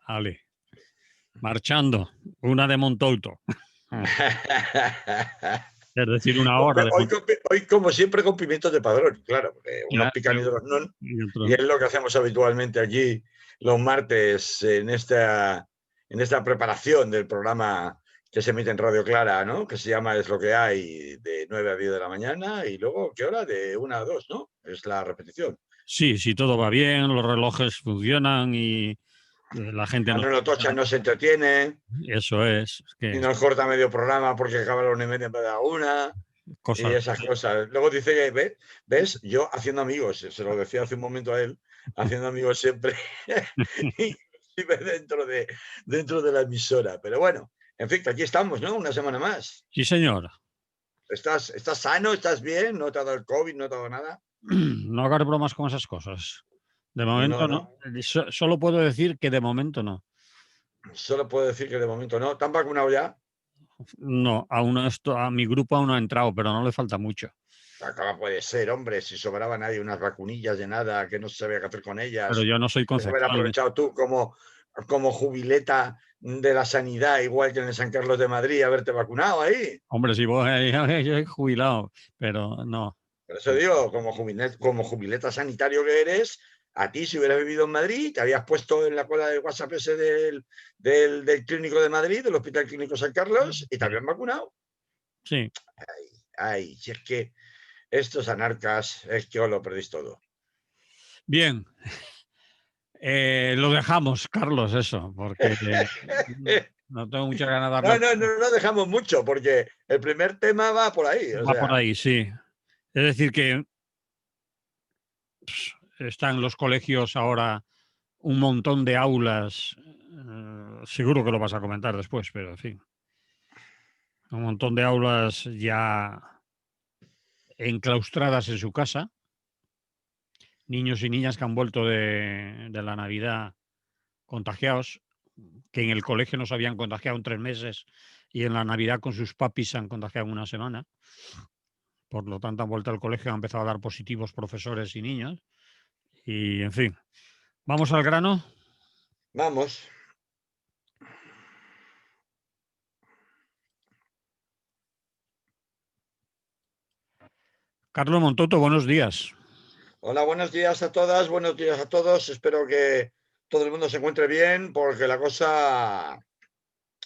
Vale. Marchando. Una de Montouto. Es decir, una hora de Hoy, como siempre, con pimientos de Padrón, claro, porque unos Ya, pican y otros no. otros Y es lo que hacemos habitualmente aquí los martes en esta preparación del programa que se emite en Radio Clara, ¿no? Que se llama Es lo que hay, de 9 a 10 de la mañana, y luego, ¿qué hora? De 1 a 2, ¿no? Es la repetición. Sí, si todo va bien, los relojes funcionan y la gente no. Manolo Tocha no se entretiene Eso es. y nos corta medio programa porque acaba a la 1:30 en vez de a 1. Y Cosas. esas cosas. Luego dice que, ¿ves? Yo haciendo amigos, se lo decía hace un momento a él, haciendo amigos siempre, inclusive dentro de la emisora. Pero bueno, en fin, que aquí estamos, ¿no? Una semana más. Sí, señor. ¿Estás sano? ¿Estás bien? ¿No te ha dado el COVID? ¿No te ha dado nada? No hagas bromas con esas cosas. De No, momento no. no. Solo puedo decir que de momento no. Solo puedo decir que de momento no. ¿Te han vacunado ya? No, a mi grupo aún no ha entrado, pero no le falta mucho. Acaba puede ser, hombre, si sobraba nadie unas vacunillas de nada, que no se sabía qué hacer con Pero ellas. yo no soy Puedes haber conceptual. aprovechado tú como jubileta de la sanidad, igual que en el San Carlos de Madrid, haberte vacunado ahí. Hombre, si vos yo he jubilado, pero no. Por eso digo, como jubileta sanitario que eres, a ti, si hubieras vivido en Madrid, te habías puesto en la cola del WhatsApp ese del Clínico de Madrid, del Hospital Clínico San Carlos, y te habían vacunado. Sí. Ay, si es que estos anarcas, es que os lo perdéis todo. Bien. Lo dejamos, Carlos, eso, porque no tengo mucha ganas de hablar. No dejamos mucho, porque el primer tema va por ahí. O Va por sea, ahí, sí. Es decir, que están en los colegios ahora un montón de aulas. Seguro que lo vas a comentar después, pero en fin. Un montón de aulas ya enclaustradas en su casa. Niños y niñas que han vuelto de la Navidad contagiados, que en el colegio no se habían contagiado en 3 meses y en la Navidad con sus papis se han contagiado en una semana. Por lo tanto, han vuelto al colegio, han empezado a dar positivos profesores y niños. Y, en fin, ¿vamos al grano? vamos. Carlos Montoto, buenos días. Hola, buenos días a todas, buenos días a todos. Espero que todo el mundo se encuentre bien, porque la cosa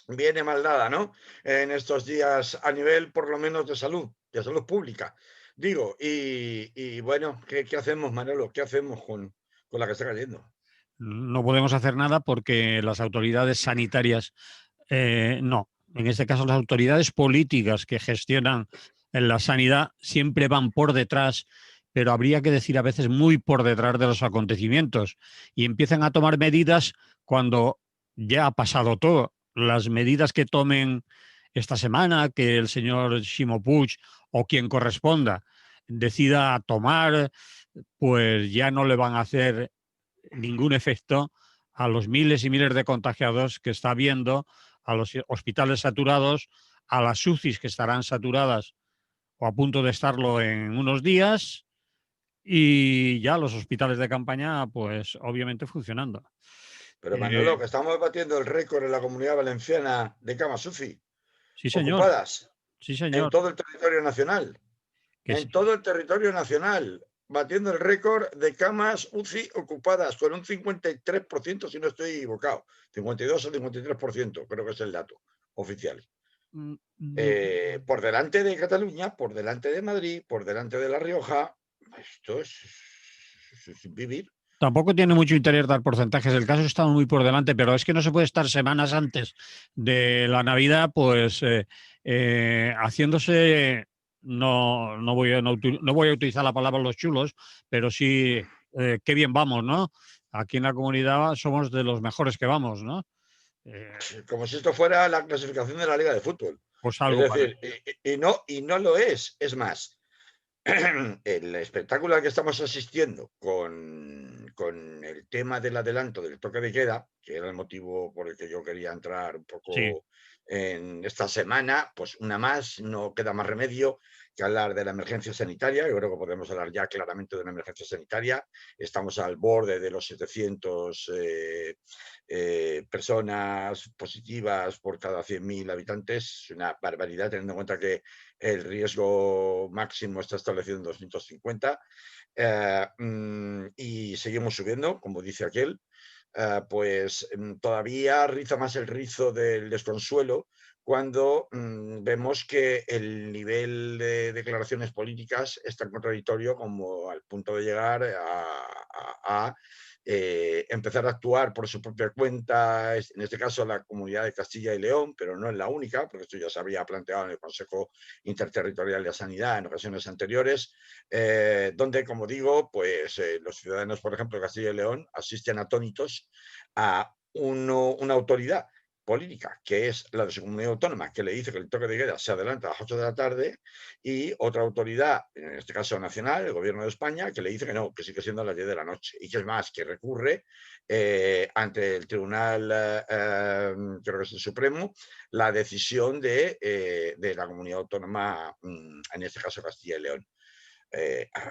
viene mal dada, ¿no? En estos días, a nivel por lo menos de salud pública. Digo, y bueno, ¿qué hacemos, Manolo? ¿Qué hacemos con la que está cayendo? No podemos hacer nada porque las autoridades sanitarias, no. En este caso, las autoridades políticas que gestionan en la sanidad siempre van por detrás, pero habría que decir a veces muy por detrás de los acontecimientos y empiezan a tomar medidas cuando ya ha pasado todo. Las medidas que tomen esta semana, que el señor Ximo Puig o quien corresponda decida tomar, pues ya no le van a hacer ningún efecto a los miles y miles de contagiados que está habiendo, a los hospitales saturados, a las UCIs que estarán saturadas o a punto de estarlo en unos días y ya los hospitales de campaña, pues obviamente funcionando. Pero Eh, Manolo, que estamos batiendo el récord en la Comunidad Valenciana de camas UCI sí, señor, ocupadas sí, en señor. todo el territorio nacional. Que En sí. todo el territorio nacional, batiendo el récord de camas UCI ocupadas con un 53%, si no estoy equivocado. 52 o 53%, creo que es el dato oficial. Mm, mm, Por delante de Cataluña, por delante de Madrid, por delante de La Rioja. Esto es vivir. Tampoco tiene mucho interés dar porcentajes. El caso está muy por delante, pero es que no se puede estar semanas antes de la Navidad, pues haciéndose, no voy a utilizar la palabra los chulos, pero sí, qué bien vamos, ¿no? Aquí en la comunidad somos de los mejores que vamos, ¿no? Eh, Como si esto fuera la clasificación de la Liga de Fútbol. pues Es algo decir, parecido. y no lo es. Es más, el espectáculo al que estamos asistiendo con el tema del adelanto del toque de queda que era el motivo por el que yo quería entrar un Sí, poco en esta semana, pues una más, no queda más remedio que hablar de la emergencia sanitaria. Yo creo que podemos hablar ya claramente de una emergencia sanitaria. Estamos al borde de los 700 personas positivas por cada 100.000 habitantes. Es una barbaridad, teniendo en cuenta que el riesgo máximo está establecido en 250. Y seguimos subiendo, como dice aquel. Pues todavía riza más el rizo del desconsuelo cuando vemos que el nivel de declaraciones políticas es tan contradictorio como al punto de llegar a empezar a actuar por su propia cuenta, en este caso la Comunidad de Castilla y León, pero no es la única, porque esto ya se había planteado en el Consejo Interterritorial de Sanidad en ocasiones anteriores, donde, como digo, pues los ciudadanos, por ejemplo, de Castilla y León, asisten atónitos a una autoridad política, que es la de su comunidad autónoma, que le dice que el toque de queda se adelanta a las 8 de la tarde, y otra autoridad, en este caso nacional, el gobierno de España, que le dice que no, que sigue siendo a las 10 de la noche, y que es más, que recurre ante el Tribunal, creo que es el Supremo, la decisión de la comunidad autónoma, en este caso Castilla y León.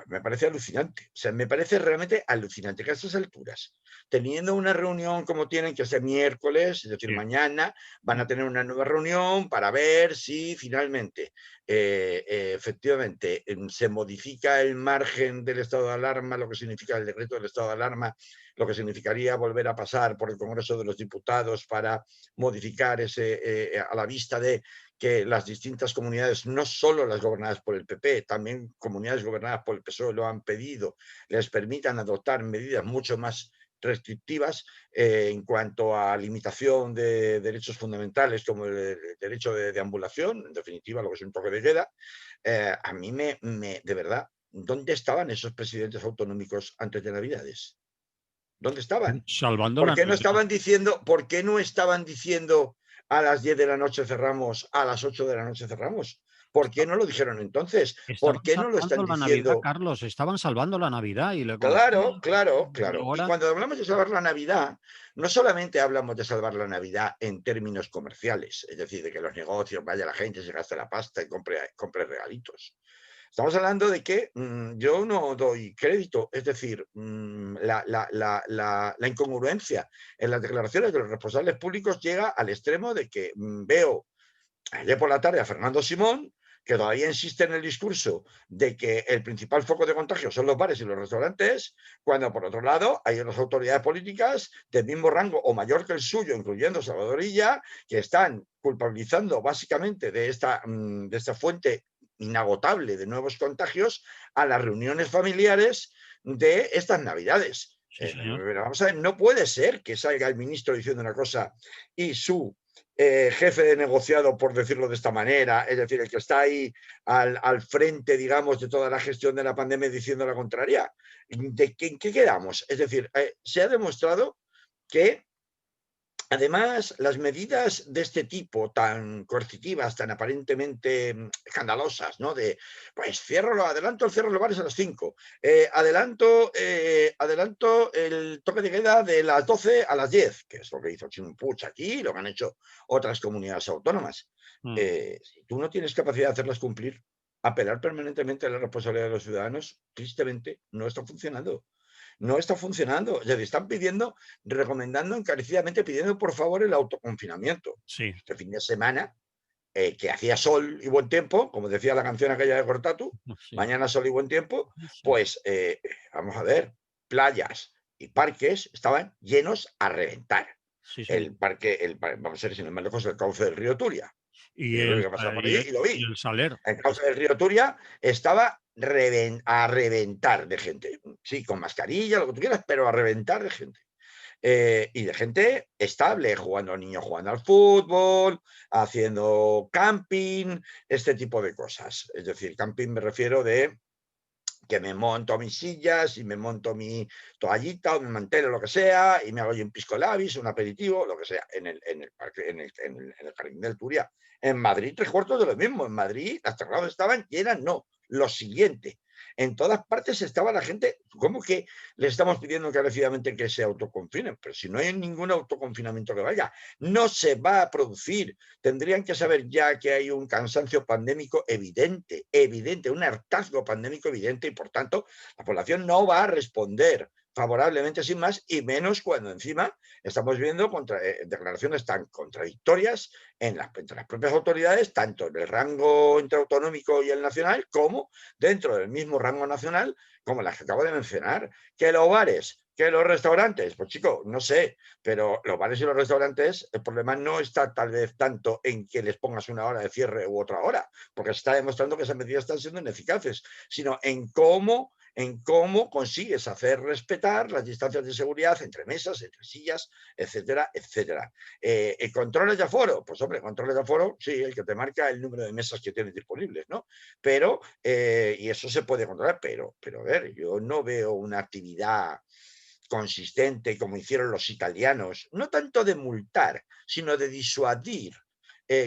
Me parece alucinante, o sea, me parece realmente alucinante que a estas alturas, teniendo una reunión como tienen, que es el miércoles, es decir, sí. mañana, van a tener una nueva reunión para ver si finalmente, efectivamente, se modifica el margen del estado de alarma, lo que significa el decreto del estado de alarma, lo que significaría volver a pasar por el Congreso de los Diputados para modificar ese, a la vista de que las distintas comunidades, no solo las gobernadas por el PP, también comunidades gobernadas por el PSOE lo han pedido, les permitan adoptar medidas mucho más restrictivas en cuanto a limitación de derechos fundamentales como el derecho de ambulación, en definitiva lo que es un toque de queda. A mí de verdad, ¿dónde estaban esos presidentes autonómicos antes de Navidades? ¿Dónde estaban? Salvando ¿Por la qué no Navidad. estaban diciendo, por qué no estaban diciendo a las 10 de la noche cerramos, a las 8 de la noche cerramos? ¿Por qué no lo dijeron entonces? ¿Por Estaban qué no lo están salvando la Navidad, diciendo? Carlos, estaban salvando la Navidad y la Claro, economía. claro, Y claro. Y ahora, cuando hablamos de salvar la Navidad, no solamente hablamos de salvar la Navidad en términos comerciales, es decir, de que los negocios, vaya la gente, se gaste la pasta y compre regalitos. Estamos hablando de que yo no doy crédito, es decir, la incongruencia en las declaraciones de los responsables públicos llega al extremo de que veo ayer por la tarde a Fernando Simón, que todavía insiste en el discurso de que el principal foco de contagio son los bares y los restaurantes, cuando por otro lado hay unas autoridades políticas del mismo rango o mayor que el suyo, incluyendo Salvador Illa, que están culpabilizando básicamente de esta fuente inagotable de nuevos contagios a las reuniones familiares de estas Navidades. sí, señor. Pero vamos a ver, no puede ser que salga el ministro diciendo una cosa y su jefe de negociado, por decirlo de esta manera, es decir, el que está ahí al frente, digamos, de toda la gestión de la pandemia diciendo la contraria. ¿En qué quedamos? Es decir, se ha demostrado que además, las medidas de este tipo, tan coercitivas, tan aparentemente escandalosas, ¿no? De, pues adelanto el cierre de los bares a las 5, adelanto el toque de queda de las 12 a las 10, que es lo que hizo Chimpuch aquí, lo que han hecho otras comunidades autónomas. Mm. Si tú no tienes capacidad de hacerlas cumplir, apelar permanentemente a la responsabilidad de los ciudadanos, tristemente, no está funcionando. No está funcionando. Es decir, están pidiendo, recomendando encarecidamente, pidiendo por favor el autoconfinamiento. Sí, Este fin de semana, que hacía sol y buen tiempo, como decía la canción aquella de Cortatu, sí, mañana sol y buen tiempo, sí, pues vamos a ver, playas y parques estaban llenos a reventar. sí, señor. El parque, vamos a ver, sin ir más lejos, el cauce del río Turia. Y Yo el, que pasar por y allí el, y lo y vi. el Saler. El cauce del río Turia estaba a reventar de gente. Sí, con mascarilla, lo que tú quieras, pero a reventar de gente. Y de gente estable, jugando niños jugando al fútbol, haciendo camping, este tipo de cosas. Es decir, camping me refiero de que me monto mis sillas y me monto mi toallita o mi mantel o lo que sea y me hago yo un pisco labis, un aperitivo, lo que sea, en el parque, en el jardín del Turia. En Madrid, 3/4 de lo mismo. En Madrid las terrazas estaban llenas, no. Lo siguiente, En todas partes estaba la gente. ¿Cómo que le estamos pidiendo encarecidamente que se autoconfinen? Pero si no hay ningún autoconfinamiento que valga, no se va a producir. Tendrían que saber ya que hay un cansancio pandémico evidente, evidente, un hartazgo pandémico evidente, y por tanto la población no va a responder favorablemente sin más, y menos cuando encima estamos viendo declaraciones tan contradictorias entre las propias autoridades, tanto en el rango interautonómico y el nacional, como dentro del mismo rango nacional, como las que acabo de mencionar. Que los bares, que los restaurantes, pues chico, no sé, pero los bares y los restaurantes, el problema no está tal vez tanto en que les pongas una hora de cierre u otra hora, porque se está demostrando que esas medidas están siendo ineficaces, sino en cómo consigues hacer respetar las distancias de seguridad entre mesas, entre sillas, etcétera, etcétera. ¿Controles de aforo? Pues hombre, controles de aforo, sí, el que te marca el número de mesas que tienes disponibles, ¿no? Pero, y eso se puede controlar, pero a ver, yo no veo una actividad consistente como hicieron los italianos, no tanto de multar, sino de disuadir,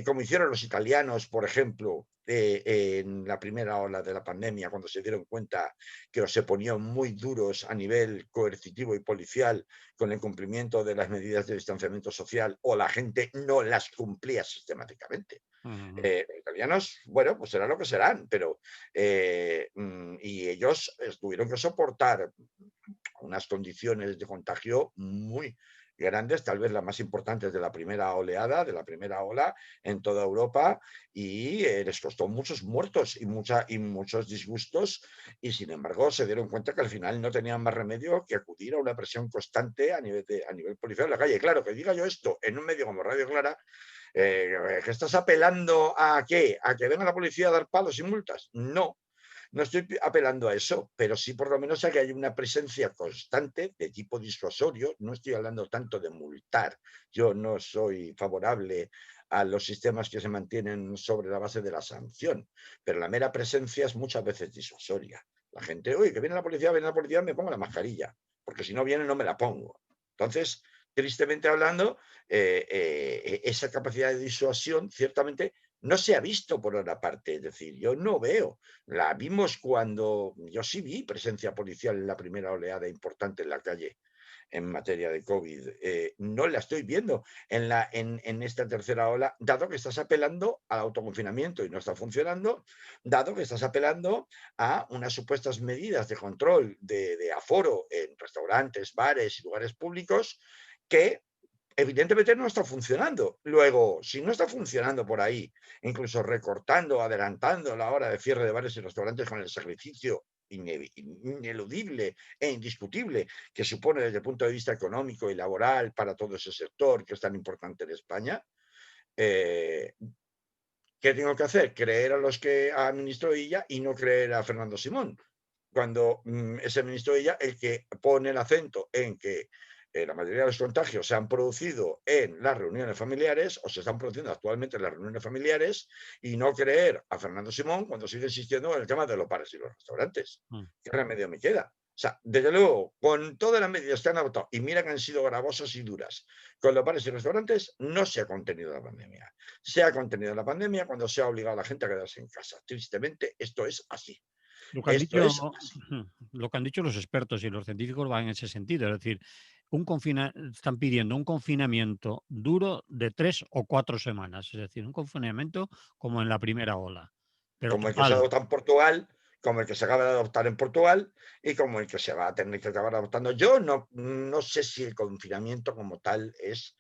como hicieron los italianos, por ejemplo, en la primera ola de la pandemia, cuando se dieron cuenta que se ponían muy duros a nivel coercitivo y policial con el cumplimiento de las medidas de distanciamiento social, o la gente no las cumplía sistemáticamente. Los italianos, bueno, pues serán lo que serán, pero y ellos tuvieron que soportar unas condiciones de contagio muy grandes, tal vez las más importantes de la primera oleada, de la primera ola en toda Europa, y les costó muchos muertos y muchos disgustos, y sin embargo se dieron cuenta que al final no tenían más remedio que acudir a una presión constante a nivel policial en la calle. Claro, que diga yo esto en un medio como Radio Clara, ¿que estás apelando a qué? ¿A que venga la policía a dar palos y multas? No, no estoy apelando a eso, pero sí por lo menos a que haya una presencia constante de tipo disuasorio. No estoy hablando tanto de multar. Yo no soy favorable a los sistemas que se mantienen sobre la base de la sanción, pero la mera presencia es muchas veces disuasoria. La gente, uy, que viene la policía, me pongo la mascarilla, porque si no viene no me la pongo. Entonces, tristemente hablando, esa capacidad de disuasión ciertamente no se ha visto por otra parte. Es decir, yo no veo. La vimos cuando yo sí vi presencia policial en la primera oleada importante en la calle en materia de COVID. No la estoy viendo en esta tercera ola, dado que estás apelando al autoconfinamiento y no está funcionando, dado que estás apelando a unas supuestas medidas de control de aforo en restaurantes, bares y lugares públicos que evidentemente no está funcionando. Luego, si no está funcionando por ahí, incluso recortando, adelantando la hora de cierre de bares y restaurantes con el sacrificio ineludible e indiscutible que supone desde el punto de vista económico y laboral para todo ese sector que es tan importante en España, ¿qué tengo que hacer? Creer a los que a ministro Illa y no creer a Fernando Simón, cuando es el ministro Illa el que pone el acento en que la mayoría de los contagios se han producido en las reuniones familiares, o se están produciendo actualmente en las reuniones familiares, y no creer a Fernando Simón cuando sigue insistiendo en el tema de los bares y los restaurantes. ¿Qué remedio me queda? O sea, desde luego, con todas las medidas que han adoptado, y mira que han sido gravosas y duras, con los bares y restaurantes no se ha contenido la pandemia. Se ha contenido la pandemia cuando se ha obligado a la gente a quedarse en casa. Tristemente, esto es así. Lo que han Esto dicho, es así. lo que han dicho los expertos y los científicos van en ese sentido. Es decir, están pidiendo un confinamiento duro de 3 o 4 semanas. Es decir, un confinamiento como en la primera ola. Pero Como el que se total. adopta en Portugal, como el que se acaba de adoptar en Portugal y como el que se va a tener que acabar adoptando. Yo no sé si el confinamiento como tal es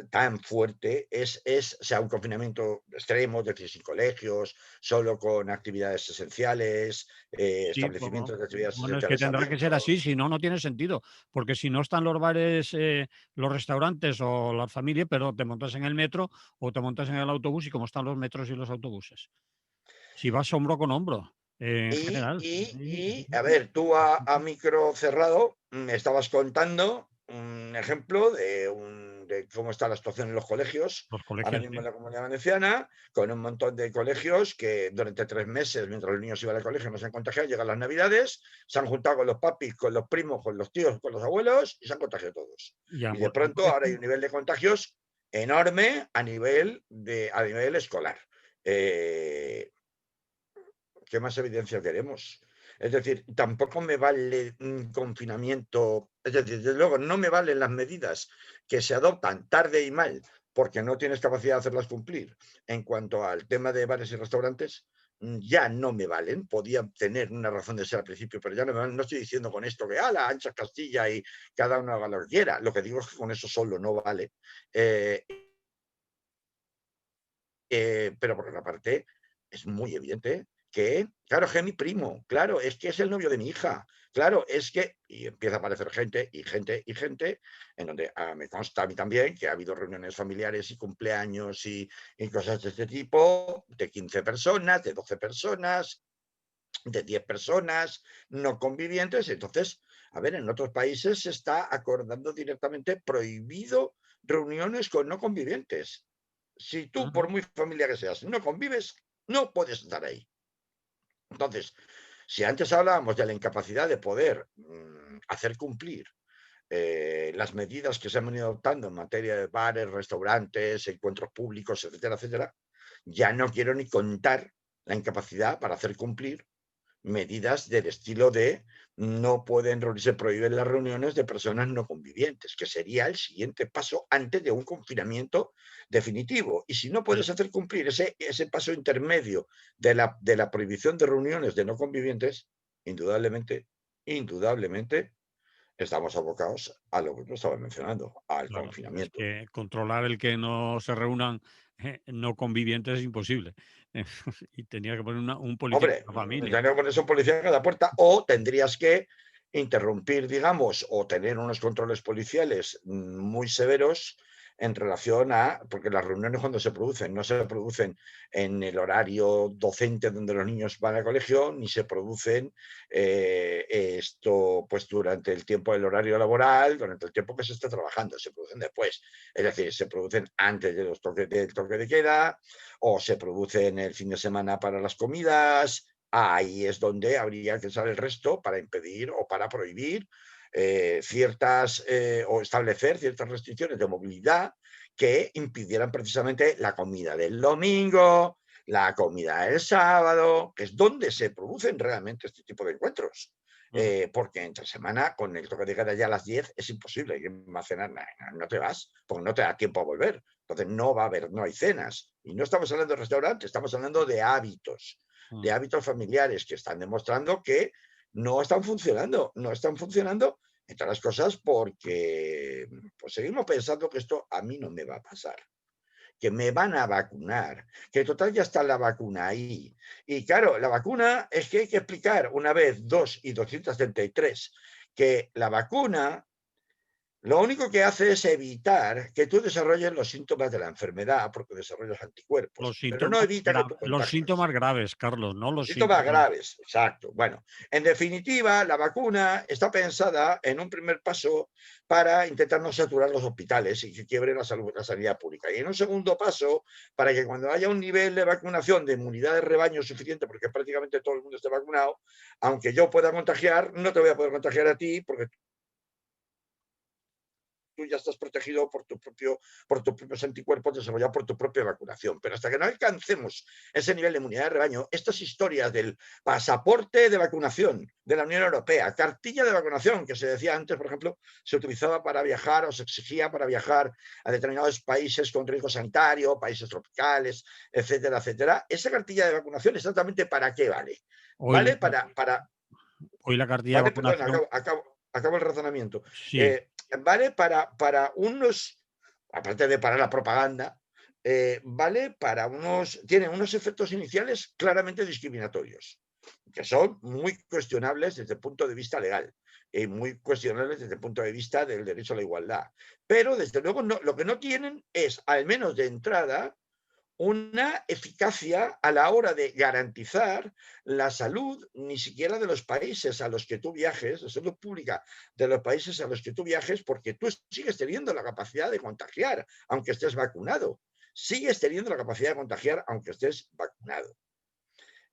tan fuerte, o sea, un confinamiento extremo, es decir, sin colegios, solo con actividades esenciales, Sí, establecimientos de actividades bueno, es que esenciales tendrá que ser así, abiertos. si no, no tiene sentido. Porque si no están los bares, los restaurantes o las familias, pero te montas en el metro o te montas en el autobús y como están los metros y los autobuses. Si vas hombro con hombro, en general. A ver, tú a micro cerrado me estabas contando un ejemplo de cómo está la situación en los colegios Los ahora colegios, mismo sí. en la Comunidad Valenciana, con un montón de colegios que durante 3 meses, mientras los niños iban al colegio, no se han contagiado, llegan las Navidades, se han juntado con los papis, con los primos, con los tíos, con los abuelos y se han contagiado todos. Y han Y de vuelto al pronto ahora hay colegio. un nivel de contagios enorme a nivel escolar. ¿Qué más evidencia queremos? Es decir, tampoco me vale un confinamiento, es decir, desde luego no me valen las medidas que se adoptan tarde y mal porque no tienes capacidad de hacerlas cumplir. En cuanto al tema de bares y restaurantes, ya no me valen. Podían tener una razón de ser al principio, pero ya no me valen. No estoy diciendo con esto que la ancha Castilla y cada uno haga lo que quiera. Lo que digo es que con eso solo no vale. Pero por otra parte, es muy evidente que, claro, es que es mi primo, claro, es que es el novio de mi hija, claro, es que, y empieza a aparecer gente y gente y gente, en donde me consta a mí también que ha habido reuniones familiares y cumpleaños y cosas de este tipo, de 15 personas, de 12 personas, de 10 personas no convivientes. Entonces, a ver, en otros países se está acordando directamente prohibido reuniones con no convivientes. Si tú, por muy familia que seas, no convives, no puedes estar ahí. Entonces, si antes hablábamos de la incapacidad de poder hacer cumplir las medidas que se han venido adoptando en materia de bares, restaurantes, encuentros públicos, etcétera, etcétera, ya no quiero ni contar la incapacidad para hacer cumplir medidas del estilo de no pueden se prohíben las reuniones de personas no convivientes, que sería el siguiente paso antes de un confinamiento definitivo. Y si no puedes hacer cumplir ese paso intermedio de la prohibición de reuniones de no convivientes, indudablemente, indudablemente, estamos abocados a lo que tú estabas mencionando, al Claro, es confinamiento. que controlar el que no se reúnan no convivientes es imposible. Y tenía que poner un policía en Hombre, cada familia. ya no pones un policía en cada puerta, o tendrías que interrumpir, digamos, o tener unos controles policiales muy severos en relación a, porque las reuniones cuando se producen, no se producen en el horario docente donde los niños van al colegio, ni se producen esto pues durante el tiempo del horario laboral, durante el tiempo que se está trabajando, se producen después. Es decir, se producen antes de los del toque de queda, o se producen el fin de semana para las comidas. Ahí es donde habría que usar el resto para impedir o para prohibir ciertas o establecer ciertas restricciones de movilidad que impidieran precisamente la comida del domingo, la comida del sábado, que es donde se producen realmente este tipo de encuentros. Porque entre semana, con el toque de queda ya a las 10, es imposible ir a cenar, no te vas, porque no te da tiempo a volver. Entonces no va a haber, no hay cenas. Y no estamos hablando de restaurantes, estamos hablando de hábitos familiares que están demostrando que no están funcionando, no están funcionando, entre las cosas, porque pues, seguimos pensando que esto a mí no me va a pasar, que me van a vacunar, que total ya está la vacuna ahí. Y claro, la vacuna es que hay que explicar una vez, dos y 233 que la vacuna lo único que hace es evitar que tú desarrolles los síntomas de la enfermedad porque desarrollas anticuerpos, pero no evita que tú Los contagies. síntomas graves, Carlos, no los Síntomas síntomas. graves, exacto. Bueno, en definitiva, la vacuna está pensada en un primer paso para intentar no saturar los hospitales y que quiebre la sanidad pública. Y en un segundo paso, para que cuando haya un nivel de vacunación de inmunidad de rebaño suficiente, porque prácticamente todo el mundo esté vacunado, aunque yo pueda contagiar, no te voy a poder contagiar a ti porque tú ya estás protegido por tus propios anticuerpos desarrollados por tu propia vacunación. Pero hasta que no alcancemos ese nivel de inmunidad de rebaño, estas historias del pasaporte de vacunación de la Unión Europea, cartilla de vacunación, que se decía antes, por ejemplo, se utilizaba para viajar o se exigía para viajar a determinados países con riesgo sanitario, países tropicales, etcétera, etcétera. Esa cartilla de vacunación, ¿exactamente para qué vale? Hoy la, Vale para hoy la cartilla de vale, perdón, vacunación, acabo el razonamiento. sí. Vale para unos, aparte de para la propaganda, vale para unos, tiene unos efectos iniciales claramente discriminatorios, que son muy cuestionables desde el punto de vista legal y muy cuestionables desde el punto de vista del derecho a la igualdad. Pero desde luego no, lo que no tienen es, al menos de entrada, una eficacia a la hora de garantizar la salud ni siquiera de los países a los que tú viajes, la salud pública de los países a los que tú viajes, porque tú sigues teniendo la capacidad de contagiar, aunque estés vacunado. Sigues teniendo la capacidad de contagiar, aunque estés vacunado.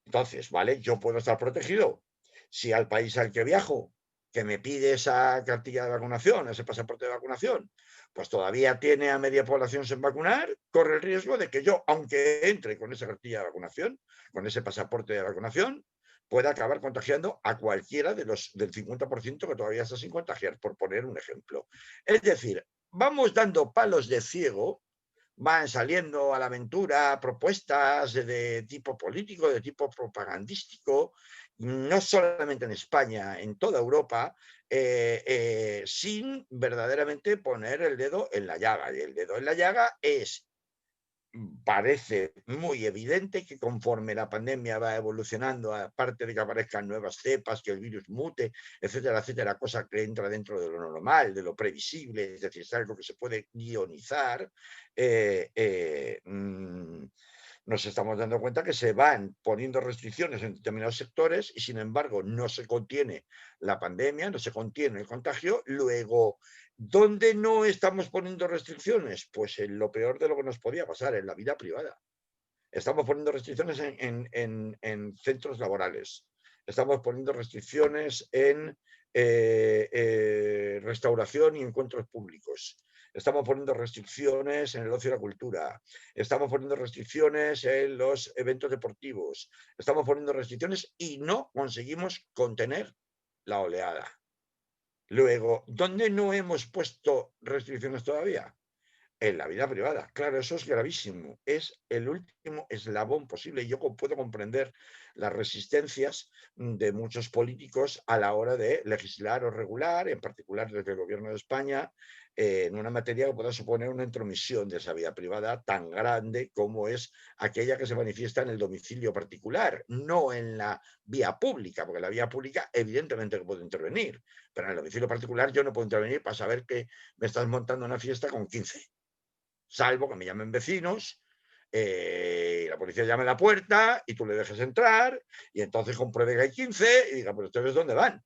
Entonces, ¿vale? Yo puedo estar protegido. Si al país al que viajo, que me pide esa cartilla de vacunación, ese pasaporte de vacunación, pues todavía tiene a media población sin vacunar, corre el riesgo de que yo, aunque entre con esa cartilla de vacunación, con ese pasaporte de vacunación, puede acabar contagiando a cualquiera del 50% que todavía está sin contagiar, por poner un ejemplo. Es decir, vamos dando palos de ciego, van saliendo a la aventura propuestas de tipo político, de tipo propagandístico, no solamente en España, en toda Europa, sin verdaderamente poner el dedo en la llaga. Y el dedo en la llaga parece muy evidente que conforme la pandemia va evolucionando, aparte de que aparezcan nuevas cepas, que el virus mute, etcétera, etcétera, cosa que entra dentro de lo normal, de lo previsible, es decir, es algo que se puede guionizar, nos estamos dando cuenta que se van poniendo restricciones en determinados sectores y, sin embargo, no se contiene la pandemia, no se contiene el contagio. Luego, ¿dónde no estamos poniendo restricciones? Pues en lo peor de lo que nos podía pasar, en la vida privada. Estamos poniendo restricciones en centros laborales. Estamos poniendo restricciones en restauración y encuentros públicos. Estamos poniendo restricciones en el ocio y la cultura. Estamos poniendo restricciones en los eventos deportivos. Estamos poniendo restricciones y no conseguimos contener la oleada. Luego, ¿dónde no hemos puesto restricciones todavía? En la vida privada. Claro, eso es gravísimo. Es el último eslabón posible. Yo puedo comprender las resistencias de muchos políticos a la hora de legislar o regular, en particular desde el gobierno de España, en una materia que pueda suponer una intromisión de esa vida privada tan grande como es aquella que se manifiesta en el domicilio particular, no en la vía pública, porque la vía pública evidentemente que puedo intervenir, pero en el domicilio particular yo no puedo intervenir para saber que me estás montando una fiesta con 15, salvo que me llamen vecinos, la policía llame a la puerta y tú le dejes entrar y entonces compruebe que hay 15 y diga, pero ustedes dónde van.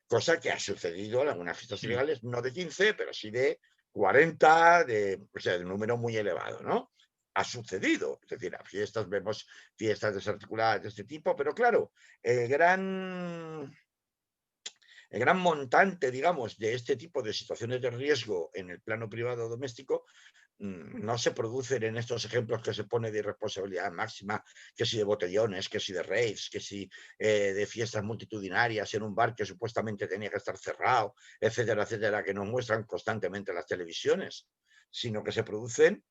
Cosa que ha sucedido en algunas fiestas ilegales, no de 15, pero sí de 40, o sea, de un número muy elevado, ¿no? Ha sucedido. Es decir, a fiestas vemos fiestas desarticuladas de este tipo, pero claro, el gran montante, digamos, de este tipo de situaciones de riesgo en el plano privado doméstico no se producen en estos ejemplos que se pone de irresponsabilidad máxima, que si de botellones, que si de raves, que si de fiestas multitudinarias en un bar que supuestamente tenía que estar cerrado, etcétera, etcétera, que nos muestran constantemente las televisiones, sino que se producen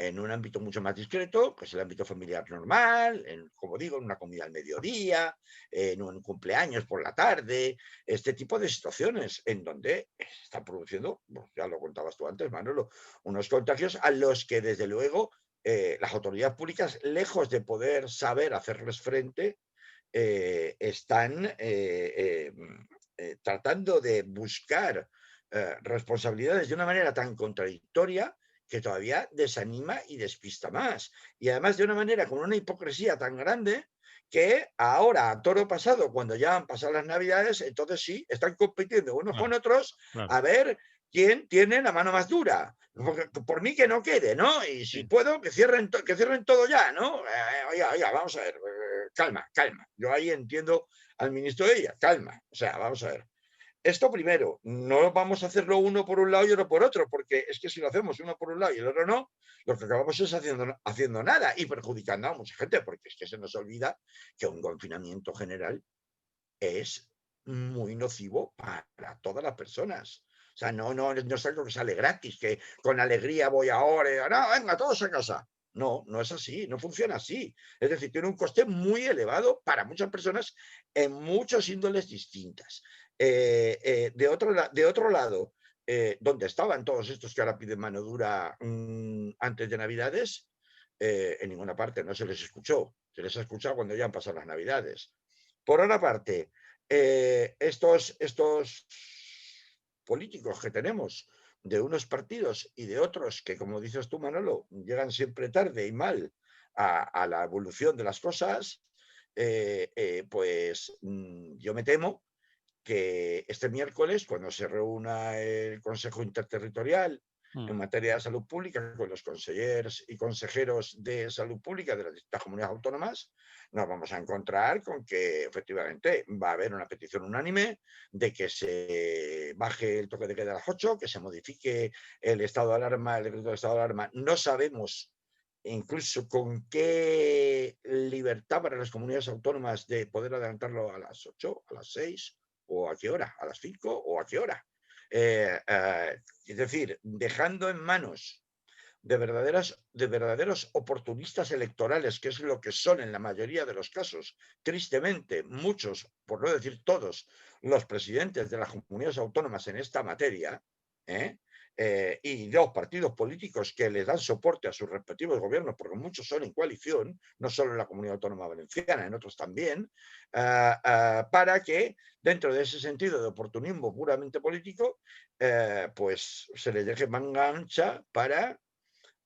en un ámbito mucho más discreto, que es el ámbito familiar normal, como digo, en una comida al mediodía, en un cumpleaños por la tarde, este tipo de situaciones en donde se están produciendo, pues ya lo contabas tú antes, Manolo, unos contagios a los que desde luego las autoridades públicas, lejos de poder saber hacerles frente, están tratando de buscar responsabilidades de una manera tan contradictoria que todavía desanima y despista más. Y además de una manera con una hipocresía tan grande que ahora, a toro pasado, cuando ya han pasado las Navidades, entonces sí, están compitiendo unos con Claro, otros claro. a ver quién tiene la mano más dura. Por mí que no quede, ¿no? Y si Sí. puedo, que cierren todo ya, ¿no? Oiga, oiga, vamos a ver, calma, calma. Yo ahí entiendo al ministro de ella, calma. O sea, vamos a ver. Esto primero, no vamos a hacerlo uno por un lado y otro por otro, porque es que si lo hacemos uno por un lado y el otro no, lo que acabamos es haciendo nada y perjudicando a mucha gente, porque es que se nos olvida que un confinamiento general es muy nocivo para todas las personas. O sea, no es algo que sale gratis, que con alegría voy ahora, y, no, venga, todos a casa. No, no es así, no funciona así. Es decir, tiene un coste muy elevado para muchas personas en muchos índoles distintas. De otro lado, donde estaban todos estos que ahora piden mano dura antes de Navidades, en ninguna parte no se les escuchó. Se les ha escuchado cuando ya han pasado las Navidades. Por otra parte, estos políticos que tenemos de unos partidos y de otros que, como dices tú, Manolo, llegan siempre tarde y mal a la evolución de las cosas, pues yo me temo que este miércoles, cuando se reúna el Consejo Interterritorial Mm. en materia de salud pública, con los consejeros y consejeros de salud pública de las distintas comunidades autónomas, nos vamos a encontrar con que efectivamente va a haber una petición unánime de que se baje el toque de queda a las 8, que se modifique el estado de alarma, el decreto de estado de alarma. No sabemos incluso con qué libertad para las comunidades autónomas de poder adelantarlo a las 8, a las 6, o a qué hora, a las 5 o a qué hora. Es decir, dejando en manos de verdaderos oportunistas electorales, que es lo que son en la mayoría de los casos, tristemente, muchos, por no decir todos, los presidentes de las comunidades autónomas en esta materia, ¿eh? Y los partidos políticos que les dan soporte a sus respectivos gobiernos, porque muchos son en coalición, no solo en la Comunidad Autónoma Valenciana, en otros también, para que dentro de ese sentido de oportunismo puramente político, pues se les deje manga ancha para,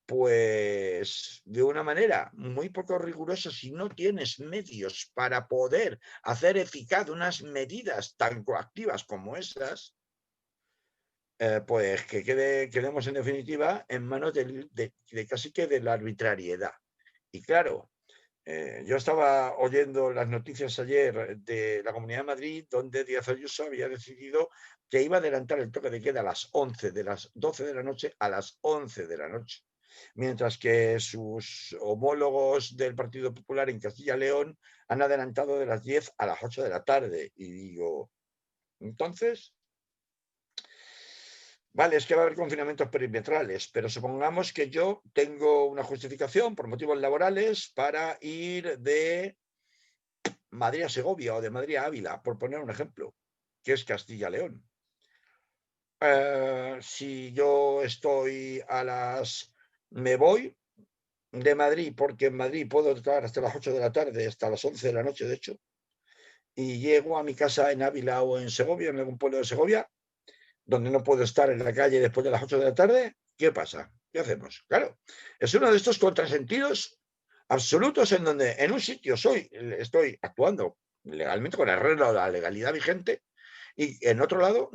pues de una manera muy poco rigurosa, si no tienes medios para poder hacer eficaz unas medidas tan coactivas como esas, pues que quedemos en definitiva en manos de casi que de la arbitrariedad. Y claro, yo estaba oyendo las noticias ayer de la Comunidad de Madrid, donde Díaz Ayuso había decidido que iba a adelantar el toque de queda a las 11, de las 12 de la noche a las 11 de la noche, mientras que sus homólogos del Partido Popular en Castilla y León han adelantado de las 10 a las 8 de la tarde. Y digo, entonces, vale, es que va a haber confinamientos perimetrales, pero supongamos que yo tengo una justificación por motivos laborales para ir de Madrid a Segovia o de Madrid a Ávila, por poner un ejemplo, que es Castilla-León. Si yo me voy de Madrid, porque en Madrid puedo estar hasta las 8 de la tarde, hasta las 11 de la noche, de hecho, y llego a mi casa en Ávila o en Segovia, en algún pueblo de Segovia, donde no puedo estar en la calle después de las 8 de la tarde, ¿qué pasa? ¿Qué hacemos? Claro, es uno de estos contrasentidos absolutos en donde en un sitio estoy actuando legalmente con el arreglo de la legalidad vigente, y al otro lado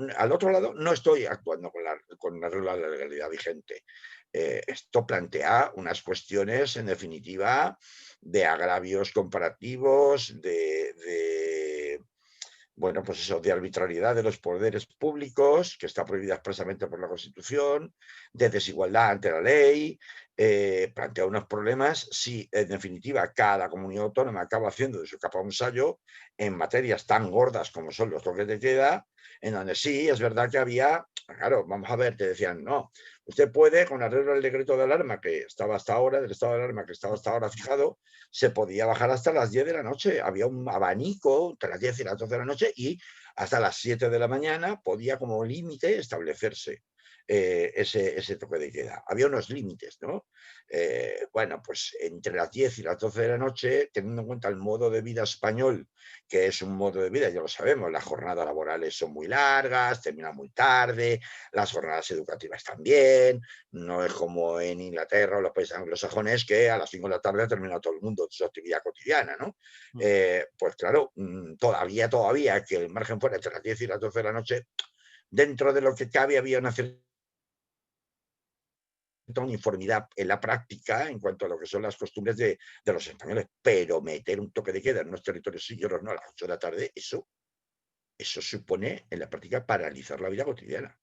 no estoy actuando con el arreglo de la legalidad vigente. Esto plantea unas cuestiones, en definitiva, de agravios comparativos, bueno, pues eso, de arbitrariedad de los poderes públicos, que está prohibida expresamente por la Constitución, de desigualdad ante la ley, plantea unos problemas si, en definitiva, cada comunidad autónoma acaba haciendo de su capa un sayo en materias tan gordas como son los toques de queda, en donde sí, es verdad que había, claro, vamos a ver, te decían, no, usted puede, con arreglo al decreto de alarma que estaba hasta ahora, del estado de alarma que estaba hasta ahora fijado, se podía bajar hasta las 10 de la noche. Había un abanico entre las 10 y las 12 de la noche, y hasta las 7 de la mañana podía como límite establecerse ese toque de queda. Había unos límites, ¿no? Bueno, pues entre las 10 y las 12 de la noche, teniendo en cuenta el modo de vida español, que es un modo de vida, ya lo sabemos, las jornadas laborales son muy largas, terminan muy tarde, las jornadas educativas también, no es como en Inglaterra o los países anglosajones, que a las 5 de la tarde ha terminado todo el mundo su actividad cotidiana, ¿no? Pues claro, todavía que el margen fuera entre las 10 y las 12 de la noche, dentro de lo que cabe había una cierta uniformidad en la práctica en cuanto a lo que son las costumbres de los españoles, pero meter un toque de queda en unos territorios sí y otros no a las 8 de la tarde, eso supone en la práctica paralizar la vida cotidiana,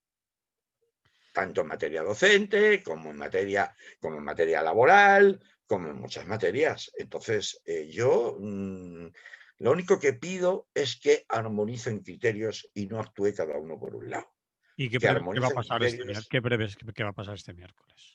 tanto en materia docente como en materia laboral, como en muchas materias. Entonces, yo lo único que pido es que armonicen criterios y no actúe cada uno por un lado. ¿Y Que qué va a armonicen pasar criterios. qué va a pasar este miércoles?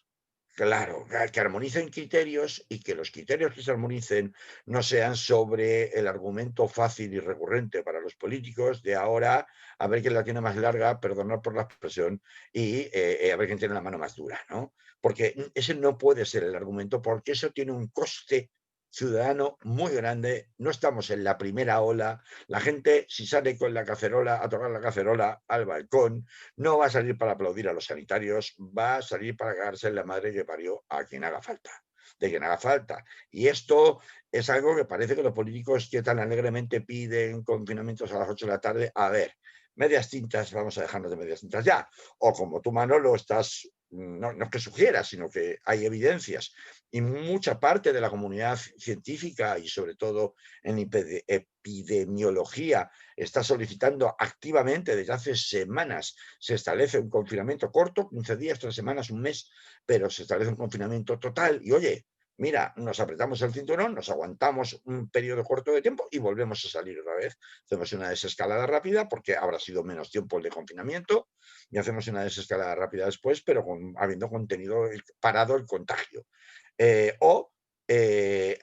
Claro, que armonicen criterios, y que los criterios que se armonicen no sean sobre el argumento fácil y recurrente para los políticos de ahora a ver quién la tiene más larga, perdonad por la expresión, y a ver quién tiene la mano más dura, ¿no? Porque ese no puede ser el argumento, porque eso tiene un coste ciudadano muy grande. No estamos en la primera ola. La gente, si sale con la cacerola, a tocar la cacerola al balcón, no va a salir para aplaudir a los sanitarios, va a salir para cagarse en la madre que parió a quien haga falta, de quien haga falta. Y esto es algo que parece que los políticos que tan alegremente piden confinamientos a las 8 de la tarde, a ver, medias tintas, vamos a dejarnos de medias tintas ya. O como tú, Manolo, estás, no es que sugieras, sino que hay evidencias, y mucha parte de la comunidad científica y sobre todo en epidemiología está solicitando activamente desde hace semanas. Se establece un confinamiento corto, 15 días, 3 semanas, un mes, pero se establece un confinamiento total. Y oye, mira, nos apretamos el cinturón, nos aguantamos un periodo corto de tiempo y volvemos a salir otra vez. Hacemos una desescalada rápida porque habrá sido menos tiempo el de confinamiento y hacemos una desescalada rápida después, pero habiendo parado el contagio.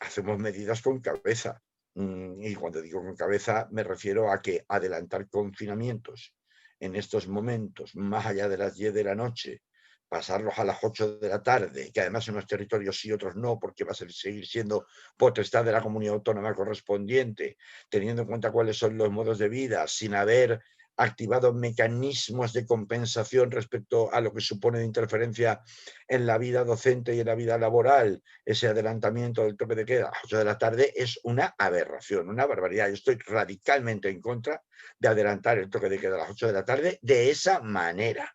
Hacemos medidas con cabeza. Y cuando digo con cabeza me refiero a que adelantar confinamientos en estos momentos, más allá de las 10 de la noche, pasarlos a las 8 de la tarde, que además en unos territorios sí, otros no, porque va a seguir siendo potestad de la comunidad autónoma correspondiente, teniendo en cuenta cuáles son los modos de vida, sin haber activado mecanismos de compensación respecto a lo que supone de interferencia en la vida docente y en la vida laboral, ese adelantamiento del toque de queda a las 8 de la tarde es una aberración, una barbaridad. Yo estoy radicalmente en contra de adelantar el toque de queda a las 8 de la tarde de esa manera,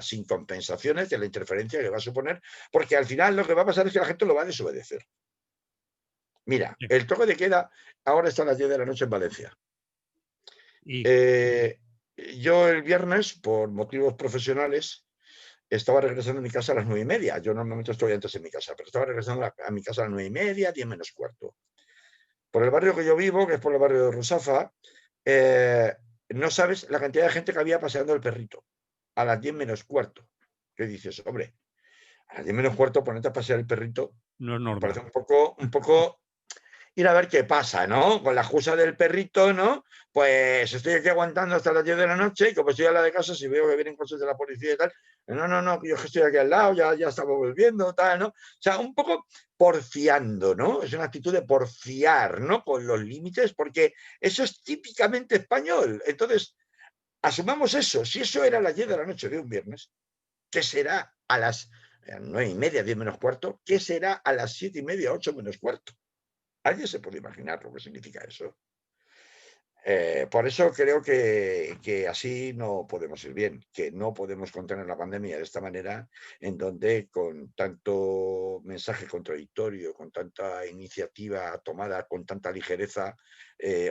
sin compensaciones de la interferencia que va a suponer, porque al final lo que va a pasar es que la gente lo va a desobedecer. Mira, Sí. el toque de queda ahora está a las 10 de la noche en Valencia. Y Yo el viernes, por motivos profesionales, estaba regresando a mi casa a las 9:30. Yo normalmente estoy antes en mi casa, pero estaba regresando a mi casa a las 9:30, 10 menos cuarto. Por el barrio que yo vivo, que es por el barrio de Rusafa, no sabes la cantidad de gente que había paseando el perrito a las 10 menos cuarto. ¿Qué dices? Hombre, a las 10 menos cuarto ponerte a pasear el perrito no es me normal. parece un poco ir a ver qué pasa, ¿no? Con la excusa del perrito, ¿no? Pues estoy aquí aguantando hasta las 10 de la noche y como estoy a la de casa, si veo que vienen cosas de la policía y tal, no, yo estoy aquí al lado, ya estamos volviendo, tal, ¿no? O sea, un poco porfiando, ¿no? Es una actitud de porfiar, ¿no? Con los límites, porque eso es típicamente español. Entonces, asumamos eso. Si eso era a las 10 de la noche de un viernes, ¿qué será a las 9:30, 10 menos cuarto? ¿Qué será a las 7:30, 8 menos cuarto? ¿Alguien se puede imaginar lo que significa eso? Por eso creo que así no podemos ir bien, que no podemos contener la pandemia de esta manera, en donde con tanto mensaje contradictorio, con tanta iniciativa tomada con tanta ligereza,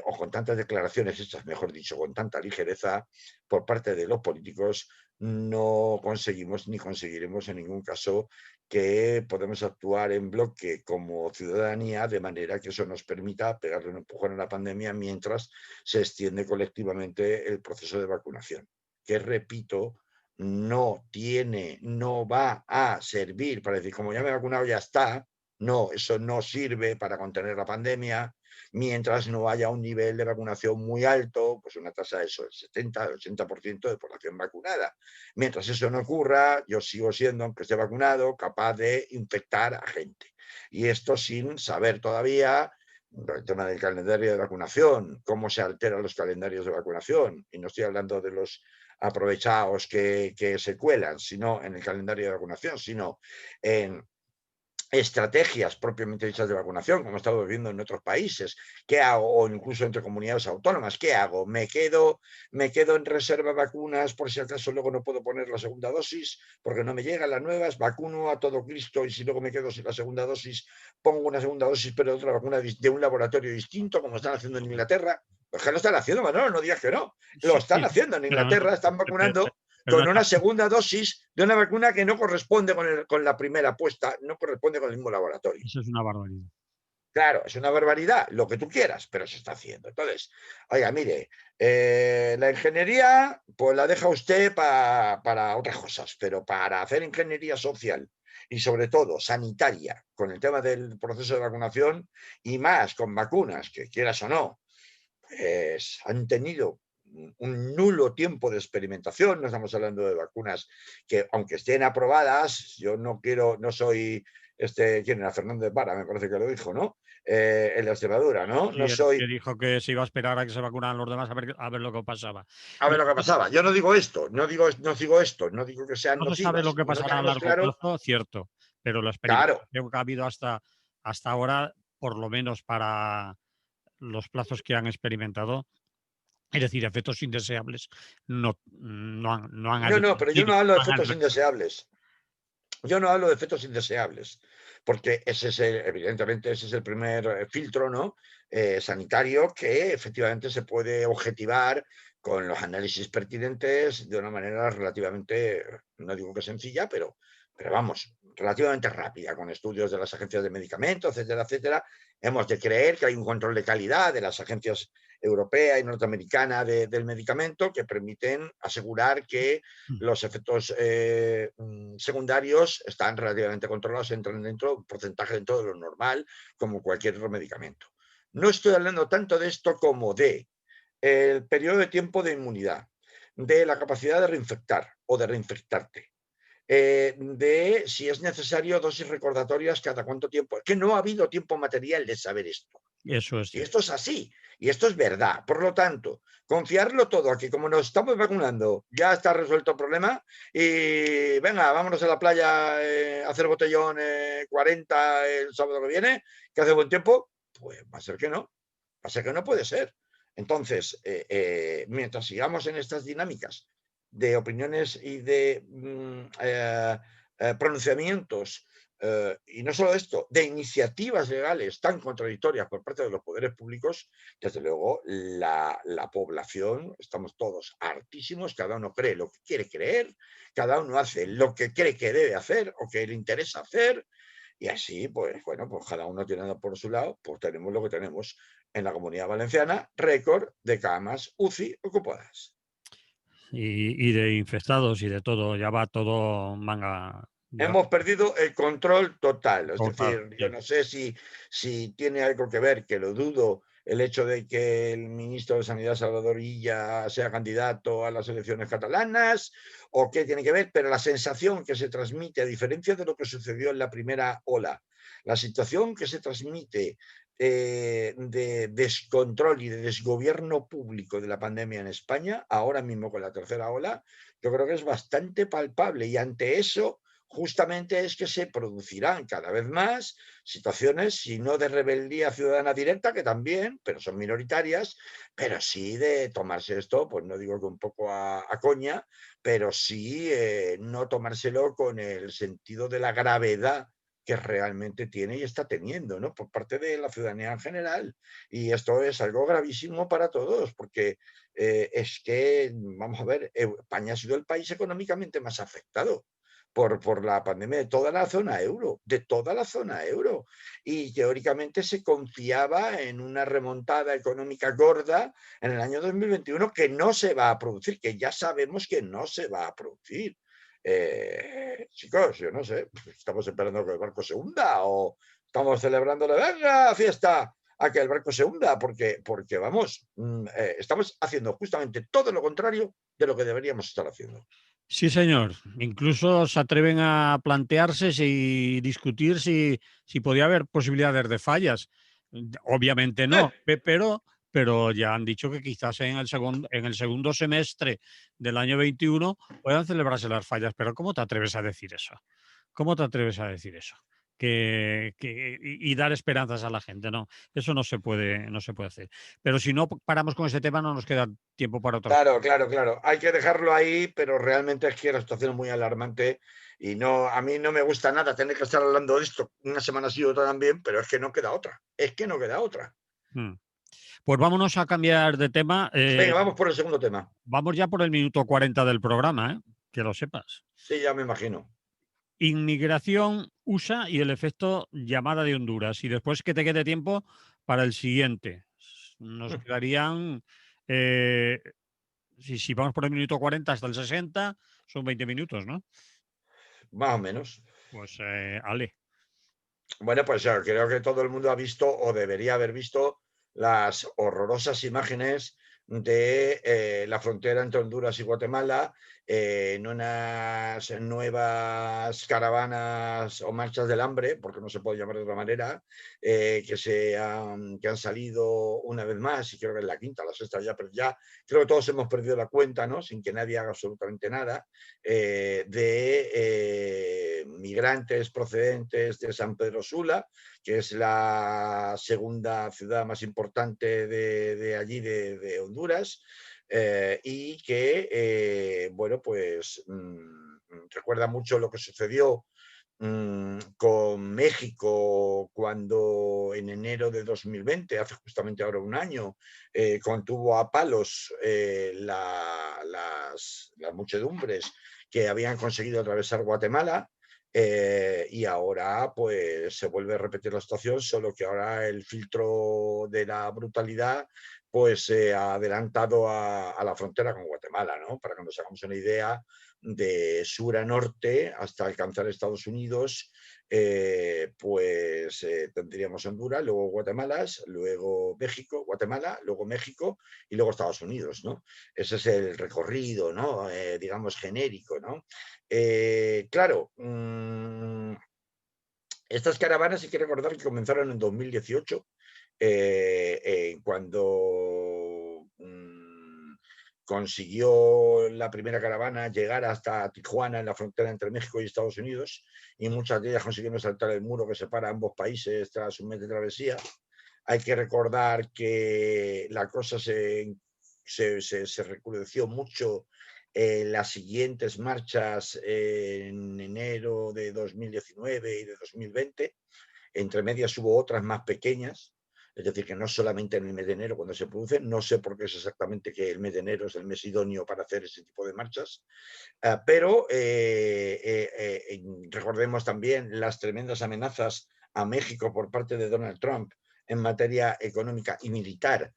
o con tantas declaraciones hechas, mejor dicho, con tanta ligereza por parte de los políticos, no conseguimos ni conseguiremos en ningún caso que podemos actuar en bloque como ciudadanía de manera que eso nos permita pegarle un empujón a la pandemia mientras se extiende colectivamente el proceso de vacunación, que repito, no va a servir para decir, como ya me he vacunado, ya está. No, eso no sirve para contener la pandemia mientras no haya un nivel de vacunación muy alto, pues una tasa de eso, del 70, del 80% de población vacunada. Mientras eso no ocurra, yo sigo siendo, aunque esté vacunado, capaz de infectar a gente. Y esto sin saber todavía el tema del calendario de vacunación, cómo se alteran los calendarios de vacunación, y no estoy hablando de los aprovechados que se cuelan, sino en el calendario de vacunación, sino en estrategias propiamente dichas de vacunación, como estamos viendo en otros países. ¿Qué hago? O incluso entre comunidades autónomas. ¿Qué hago? ¿Me quedo en reserva vacunas por si acaso luego no puedo poner la segunda dosis porque no me llegan las nuevas? ¿Vacuno a todo Cristo y si luego me quedo sin la segunda dosis, pongo una segunda dosis pero de otra vacuna de un laboratorio distinto, como están haciendo en Inglaterra? Pues que lo están haciendo, Manolo, no digas que no. Lo Sí, están sí, haciendo en pero no, Inglaterra, están pero- vacunando pero no con está. una segunda dosis de una vacuna que no corresponde con la primera puesta, no corresponde con el mismo laboratorio. Eso es una barbaridad. Claro, es una barbaridad, lo que tú quieras, pero se está haciendo. Entonces, oiga, mire, la ingeniería, pues la deja usted para otras cosas, pero para hacer ingeniería social y sobre todo sanitaria, con el tema del proceso de vacunación y más con vacunas, que quieras o no, pues han tenido un nulo tiempo de experimentación. No estamos hablando de vacunas que, aunque estén aprobadas, yo no soy, ¿quién era? Fernández Vara, me parece que lo dijo, ¿no? En la Extremadura, ¿no? Sí, No el que soy, dijo que se iba a esperar a que se vacunaran los demás a ver lo que pasaba. a ver Mira, lo que pasaba. Yo no digo esto, no digo esto, no digo que sean no se sabe lo nocivas. que Como no pasará a tenemos largo claro, plazo, cierto, pero la claro, experimentación que ha habido hasta ahora, por lo menos para los plazos que han experimentado, es decir, efectos indeseables, no han no, pero yo advertido, no hablo no de han efectos advertido. indeseables. Yo no hablo de efectos indeseables, porque evidentemente ese es el primer filtro, ¿no? Sanitario que efectivamente se puede objetivar con los análisis pertinentes de una manera relativamente, no digo que sencilla, pero vamos, relativamente rápida, con estudios de las agencias de medicamentos, etcétera, etcétera. Hemos de creer que hay un control de calidad de las agencias europea y norteamericana del medicamento que permiten asegurar que los efectos secundarios están relativamente controlados, entran dentro un porcentaje dentro de lo normal, como cualquier otro medicamento. No estoy hablando tanto de esto como de el periodo de tiempo de inmunidad, de la capacidad de reinfectar o de reinfectarte, de si es necesario dosis recordatorias cada cuánto tiempo. Es que no ha habido tiempo material de saber esto. Eso es Y cierto. esto es así, y esto es verdad. Por lo tanto, confiarlo todo a que como nos estamos vacunando ya está resuelto el problema y venga, vámonos a la playa a hacer botellón 40 el sábado que viene, que hace buen tiempo, pues va a ser que no, va a ser que no puede ser. Entonces, mientras sigamos en estas dinámicas de opiniones y de pronunciamientos, y no solo esto, de iniciativas legales tan contradictorias por parte de los poderes públicos, desde luego la población, estamos todos hartísimos, cada uno cree lo que quiere creer, cada uno hace lo que cree que debe hacer o que le interesa hacer, y así, pues bueno, pues cada uno tiene por su lado, pues tenemos lo que tenemos en la Comunidad Valenciana, récord de camas UCI ocupadas. Y de infectados y de todo, ya va todo manga. Ya, Hemos perdido el control total. Es total, decir, yo sí. no sé si tiene algo que ver, que lo dudo, el hecho de que el ministro de Sanidad, Salvador Illa, sea candidato a las elecciones catalanas, o qué tiene que ver, pero la sensación que se transmite, a diferencia de lo que sucedió en la primera ola, la situación que se transmite de descontrol y de desgobierno público de la pandemia en España, ahora mismo con la tercera ola, yo creo que es bastante palpable y ante eso justamente es que se producirán cada vez más situaciones, si no de rebeldía ciudadana directa, que también, pero son minoritarias, pero sí de tomarse esto, pues no digo que un poco a coña, pero sí no tomárselo con el sentido de la gravedad que realmente tiene y está teniendo, ¿no? Por parte de la ciudadanía en general. Y esto es algo gravísimo para todos, porque es que, vamos a ver, España ha sido el país económicamente más afectado por la pandemia de toda la zona euro, de toda la zona euro. Y teóricamente se confiaba en una remontada económica gorda en el año 2021 que no se va a producir, que ya sabemos que no se va a producir. Chicos, yo no sé, ¿estamos esperando que el barco se hunda o estamos celebrándole, venga, fiesta, a que el barco se hunda? Porque vamos, estamos haciendo justamente todo lo contrario de lo que deberíamos estar haciendo. Sí, señor. Incluso se atreven a plantearse y discutir si podía haber posibilidades de fallas. Obviamente no, pero ya han dicho que quizás en el segundo semestre del año 21 puedan celebrarse las fallas. Pero ¿cómo te atreves a decir eso? ¿Cómo te atreves a decir eso? Y dar esperanzas a la gente, no, eso no se puede hacer. Pero si no paramos con este tema, no nos queda tiempo para otra. Claro, claro, claro. Hay que dejarlo ahí, pero realmente es que la situación es muy alarmante y no, a mí no me gusta nada tener que estar hablando de esto una semana sí y otra también, pero es que no queda otra. Es que no queda otra. Mm. Pues vámonos a cambiar de tema. Venga, vamos por el segundo tema. Vamos ya por el minuto 40 del programa, ¿eh? Que lo sepas. Sí, ya me imagino. Inmigración USA y el efecto llamada de Honduras. Y después que te quede tiempo para el siguiente. Nos quedarían, eh, si vamos por el minuto 40 hasta el 60, son 20 minutos, ¿no? Más o menos. Pues, Ale. Bueno, pues creo que todo el mundo ha visto o debería haber visto las horrorosas imágenes de la frontera entre Honduras y Guatemala en unas nuevas caravanas o marchas del hambre, porque no se puede llamar de otra manera, que han salido una vez más, y creo que es la quinta, la sexta ya, pero ya creo que todos hemos perdido la cuenta, ¿no? Sin que nadie haga absolutamente nada, de migrantes procedentes de San Pedro Sula, que es la segunda ciudad más importante de allí, de Honduras, y que, bueno, pues recuerda mucho lo que sucedió con México cuando en enero de 2020, hace justamente ahora un año, contuvo a palos las muchedumbres que habían conseguido atravesar Guatemala, y ahora pues se vuelve a repetir la situación, solo que ahora el filtro de la brutalidad pues se ha adelantado a la frontera con Guatemala, ¿no? Para que nos hagamos una idea, de sur a norte hasta alcanzar Estados Unidos, tendríamos Honduras, luego Guatemala, luego México, Guatemala, luego México y luego Estados Unidos, ¿no? Ese es el recorrido, ¿no? Digamos genérico, ¿no? Claro, estas caravanas hay que recordar que comenzaron en 2018, cuando consiguió la primera caravana llegar hasta Tijuana, en la frontera entre México y Estados Unidos, y muchas de ellas consiguieron saltar el muro que separa ambos países tras un mes de travesía. Hay que recordar que la cosa se recrudeció mucho en las siguientes marchas en enero de 2019 y de 2020. Entre medias hubo otras más pequeñas, es decir, que no solamente en el mes de enero cuando se producen, no sé por qué es exactamente que el mes de enero es el mes idóneo para hacer ese tipo de marchas, pero recordemos también las tremendas amenazas a México por parte de Donald Trump en materia económica y militar,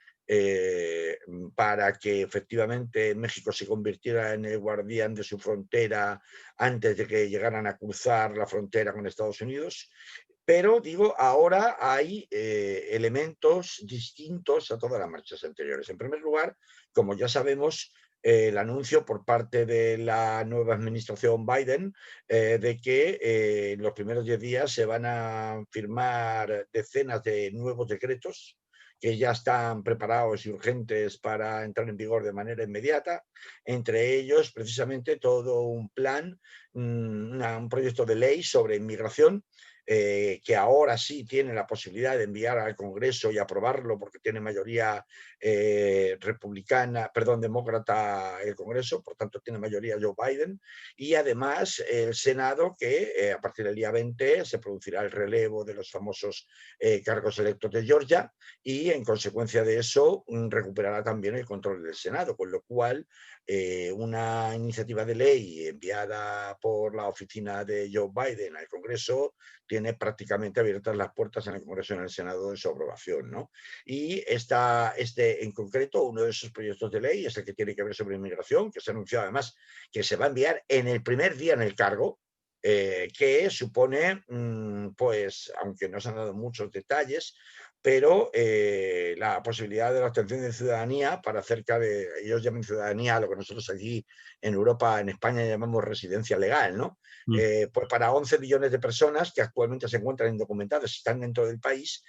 para que efectivamente México se convirtiera en el guardián de su frontera antes de que llegaran a cruzar la frontera con Estados Unidos. Pero digo, ahora hay elementos distintos a todas las marchas anteriores. En primer lugar, como ya sabemos, el anuncio por parte de la nueva administración Biden, de que en los primeros 10 días se van a firmar decenas de nuevos decretos que ya están preparados y urgentes para entrar en vigor de manera inmediata, entre ellos precisamente todo un plan, un proyecto de ley sobre inmigración, que ahora sí tiene la posibilidad de enviar al Congreso y aprobarlo porque tiene mayoría demócrata el Congreso, por tanto tiene mayoría Joe Biden, y además el Senado, que a partir del día 20 se producirá el relevo de los famosos cargos electos de Georgia, y en consecuencia de eso recuperará también el control del Senado, con lo cual una iniciativa de ley enviada por la oficina de Joe Biden al Congreso tiene prácticamente abiertas las puertas en el Congreso y en el Senado de su aprobación, ¿no? Y en concreto, uno de esos proyectos de ley es el que tiene que ver sobre inmigración, que se ha anunciado además que se va a enviar en el primer día en el cargo, que supone, pues, aunque no se han dado muchos detalles, pero la posibilidad de la obtención de ciudadanía para cerca de, ellos llaman ciudadanía a lo que nosotros allí en Europa, en España, llamamos residencia legal, ¿no? Pues para 11 millones de personas que actualmente se encuentran indocumentadas y están dentro del país.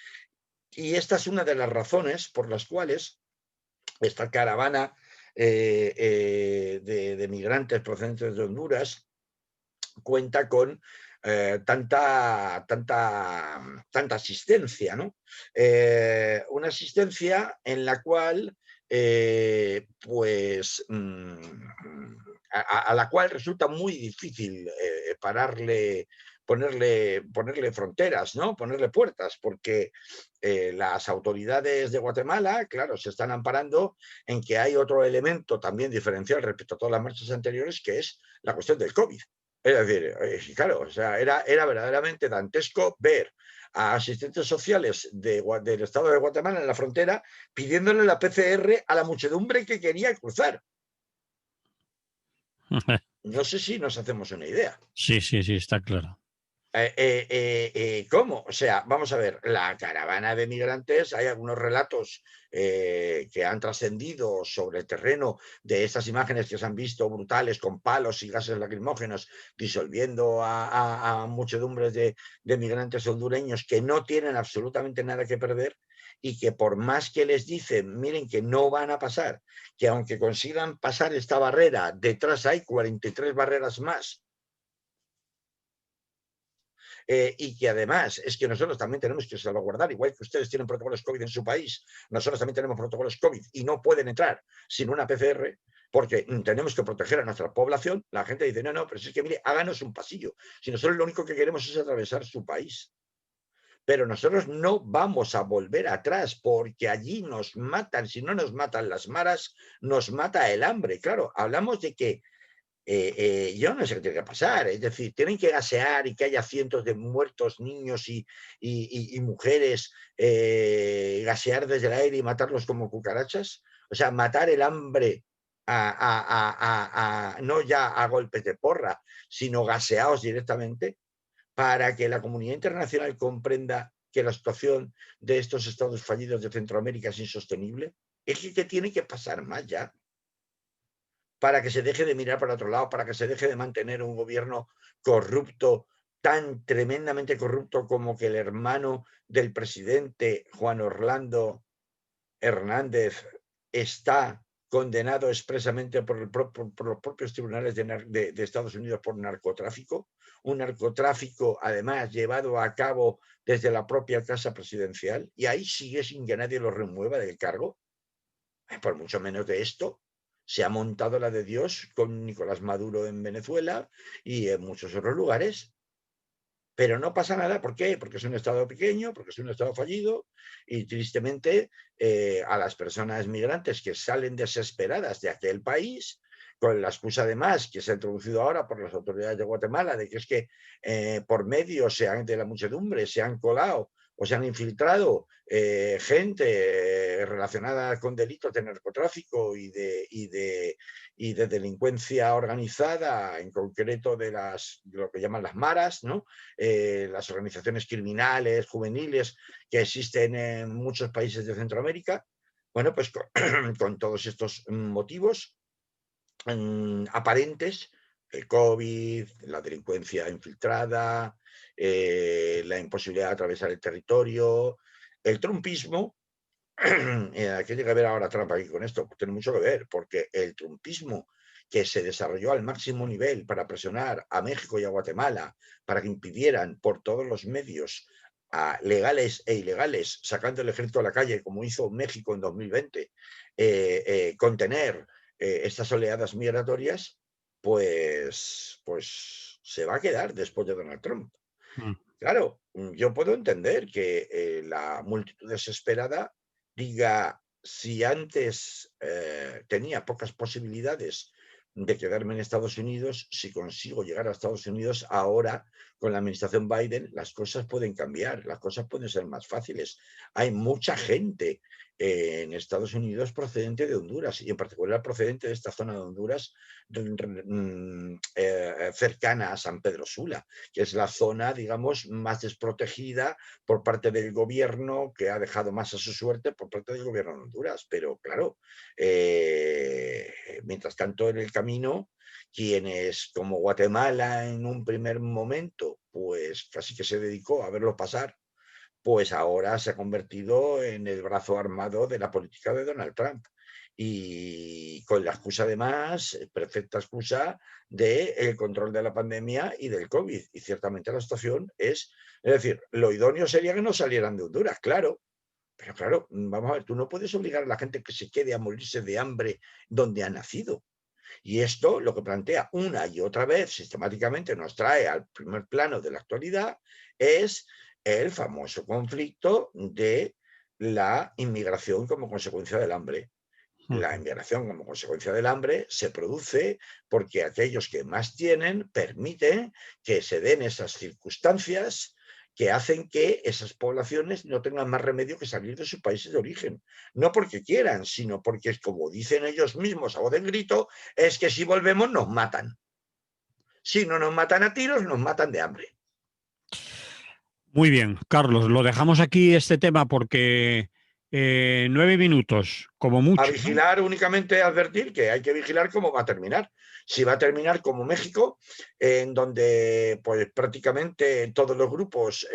Y esta es una de las razones por las cuales esta caravana de migrantes procedentes de Honduras cuenta con tanta asistencia, ¿no? Una asistencia en la cual, a la cual resulta muy difícil ponerle fronteras, ¿no? Ponerle puertas, porque las autoridades de Guatemala, claro, se están amparando en que hay otro elemento también diferencial respecto a todas las marchas anteriores, que es la cuestión del COVID. Es decir, claro, o sea, era verdaderamente dantesco ver a asistentes sociales del estado de Guatemala en la frontera pidiéndole la PCR a la muchedumbre que quería cruzar. No sé si nos hacemos una idea. Sí, está claro. ¿Cómo? O sea, vamos a ver, la caravana de migrantes, hay algunos relatos que han trascendido sobre el terreno de estas imágenes que se han visto brutales con palos y gases lacrimógenos disolviendo a muchedumbres de migrantes hondureños que no tienen absolutamente nada que perder, y que por más que les dicen, miren que no van a pasar, que aunque consigan pasar esta barrera, detrás hay 43 barreras más, y que además es que nosotros también tenemos que salvaguardar, igual que ustedes tienen protocolos COVID en su país, nosotros también tenemos protocolos COVID y no pueden entrar sin una PCR, porque tenemos que proteger a nuestra población. La gente dice, no, pero es que mire, háganos un pasillo, si nosotros lo único que queremos es atravesar su país. Pero nosotros no vamos a volver atrás, porque allí nos matan. Si no nos matan las maras, nos mata el hambre. Claro, hablamos de que Yo no sé qué tiene que pasar. Es decir, tienen que gasear y que haya cientos de muertos, niños y mujeres, gasear desde el aire y matarlos como cucarachas. O sea, matar el hambre no ya a golpes de porra, sino gaseados directamente, para que la comunidad internacional comprenda que la situación de estos estados fallidos de Centroamérica es insostenible. Es que tiene que pasar más ya, para que se deje de mirar para otro lado, para que se deje de mantener un gobierno corrupto, tan tremendamente corrupto como que el hermano del presidente, Juan Orlando Hernández, está condenado expresamente por los propios tribunales de Estados Unidos por narcotráfico, un narcotráfico además llevado a cabo desde la propia casa presidencial, y ahí sigue sin que nadie lo remueva del cargo. Por mucho menos de esto se ha montado la de Dios con Nicolás Maduro en Venezuela y en muchos otros lugares. Pero no pasa nada, ¿por qué? Porque es un Estado pequeño, porque es un Estado fallido, y tristemente a las personas migrantes que salen desesperadas de aquel país, con la excusa además que se ha introducido ahora por las autoridades de Guatemala, de que es que por medio de la muchedumbre se han colado o se han infiltrado gente relacionada con delitos de narcotráfico y de delincuencia organizada, en concreto de lo que llaman las maras, ¿no? Las organizaciones criminales juveniles que existen en muchos países de Centroamérica. Bueno, pues con todos estos motivos aparentes, el COVID, la delincuencia infiltrada, la imposibilidad de atravesar el territorio, el trumpismo. ¿Qué tiene que ver ahora Trump aquí con esto? Pues tiene mucho que ver, porque el trumpismo que se desarrolló al máximo nivel para presionar a México y a Guatemala para que impidieran por todos los medios legales e ilegales, sacando el ejército a la calle, como hizo México en 2020, contener estas oleadas migratorias, pues se va a quedar después de Donald Trump. Mm. Claro, yo puedo entender que la multitud desesperada diga, si antes tenía pocas posibilidades de quedarme en Estados Unidos, si consigo llegar a Estados Unidos ahora con la administración Biden, las cosas pueden cambiar, las cosas pueden ser más fáciles. Hay mucha gente en Estados Unidos procedente de Honduras, y en particular procedente de esta zona de Honduras cercana a San Pedro Sula, que es la zona, digamos, más desprotegida por parte del gobierno, que ha dejado más a su suerte por parte del gobierno de Honduras. Pero claro, mientras tanto en el camino, quienes como Guatemala en un primer momento, pues casi que se dedicó a verlo pasar, pues ahora se ha convertido en el brazo armado de la política de Donald Trump. Y con la excusa además, perfecta excusa, del control de la pandemia y del COVID. Y ciertamente la situación es decir, lo idóneo sería que no salieran de Honduras, claro. Pero claro, vamos a ver, tú no puedes obligar a la gente que se quede a morirse de hambre donde ha nacido. Y esto lo que plantea una y otra vez sistemáticamente nos trae al primer plano de la actualidad es el famoso conflicto de la inmigración como consecuencia del hambre. La inmigración como consecuencia del hambre se produce porque aquellos que más tienen permiten que se den esas circunstancias que hacen que esas poblaciones no tengan más remedio que salir de sus países de origen. No porque quieran, sino porque, como dicen ellos mismos a voz en grito, es que si volvemos nos matan. Si no nos matan a tiros, nos matan de hambre. Muy bien, Carlos, lo dejamos aquí este tema porque 9 minutos, como A mucho, ¿no? vigilar, únicamente advertir que hay que vigilar cómo va a terminar. Si va a terminar como México, en donde pues prácticamente todos los grupos,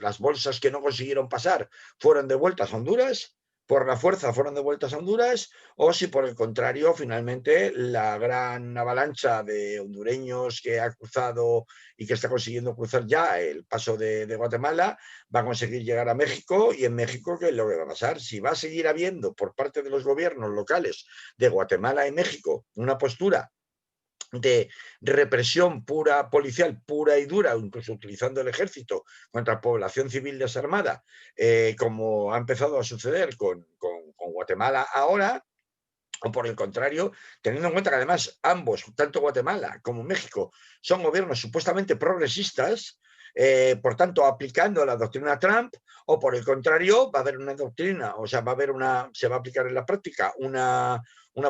las bolsas que no consiguieron pasar fueron devueltas a Honduras, por la fuerza fueron devueltas a Honduras, o si por el contrario, finalmente la gran avalancha de hondureños que ha cruzado y que está consiguiendo cruzar ya el paso de Guatemala, va a conseguir llegar a México, y en México, ¿qué es lo que va a pasar? Si va a seguir habiendo por parte de los gobiernos locales de Guatemala y México una postura de represión pura, policial pura y dura, incluso utilizando el ejército contra población civil desarmada, como ha empezado a suceder con Guatemala ahora, O por el contrario, teniendo en cuenta que además ambos, tanto Guatemala como México, son gobiernos supuestamente progresistas, por tanto, aplicando la doctrina Trump, o por el contrario, va a haber una doctrina, o sea, se va a aplicar en la práctica una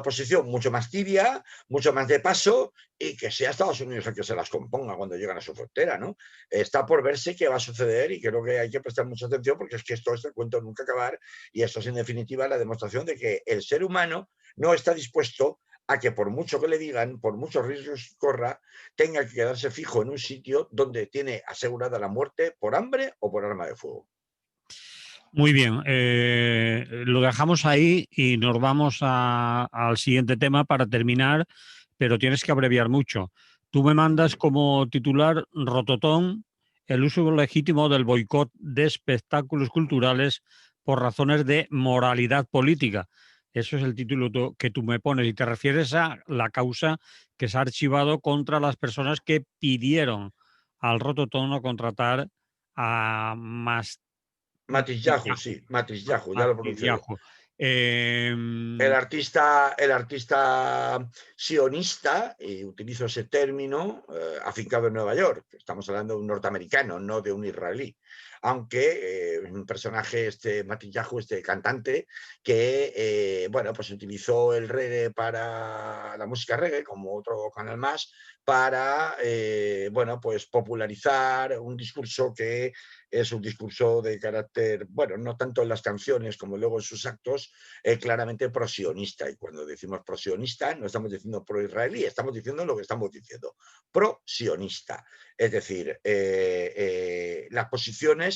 posición mucho más tibia, mucho más de paso, y que sea Estados Unidos el que se las componga cuando llegan a su frontera, ¿no? Está por verse qué va a suceder y creo que hay que prestar mucha atención porque es que esto es el cuento nunca acabar y esto es en definitiva la demostración de que el ser humano no está dispuesto a que por mucho que le digan, por muchos riesgos que corra, tenga que quedarse fijo en un sitio donde tiene asegurada la muerte por hambre o por arma de fuego. Muy bien, lo dejamos ahí y nos vamos al siguiente tema para terminar, pero tienes que abreviar mucho. Tú me mandas como titular Rototón, el uso legítimo del boicot de espectáculos culturales por razones de moralidad política. Eso es el título que tú me pones y te refieres a la causa que se ha archivado contra las personas que pidieron al Rototón a contratar a más Matisyahu, sí, Matisyahu, ya lo pronuncié bien. Netanyahu. Eh, El artista sionista, y utilizo ese término, afincado en Nueva York. Estamos hablando de un norteamericano, no de un israelí. Aunque un personaje, Matisyahu, este cantante, que bueno, pues utilizó el reggae para la música reggae, como otro canal más, para bueno, pues popularizar un discurso que es un discurso de carácter, bueno, no tanto en las canciones como luego en sus actos, claramente prosionista. Y cuando decimos prosionista, no estamos diciendo pro-israelí, estamos diciendo lo que estamos diciendo, pro-sionista. Es decir, las posiciones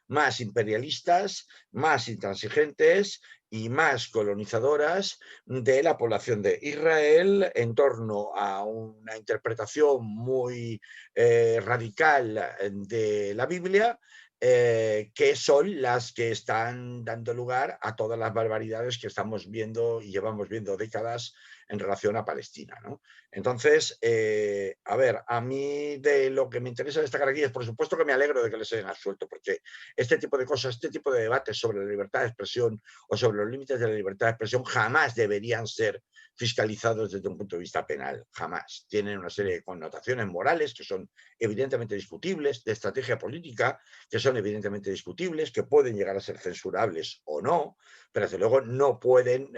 más imperialistas, más intransigentes y más colonizadoras de la población de Israel en torno a una interpretación muy radical de la Biblia, que son las que están dando lugar a todas las barbaridades que estamos viendo y llevamos viendo décadas en relación a Palestina, ¿no? Entonces, a ver, a mí de lo que me interesa destacar aquí es, por supuesto que me alegro de que les hayan absuelto, porque este tipo de cosas, este tipo de debates sobre la libertad de expresión o sobre los límites de la libertad de expresión jamás deberían ser fiscalizados desde un punto de vista penal, jamás. Tienen una serie de connotaciones morales que son evidentemente discutibles, de estrategia política, que son evidentemente discutibles, que pueden llegar a ser censurables o no, pero desde luego no puede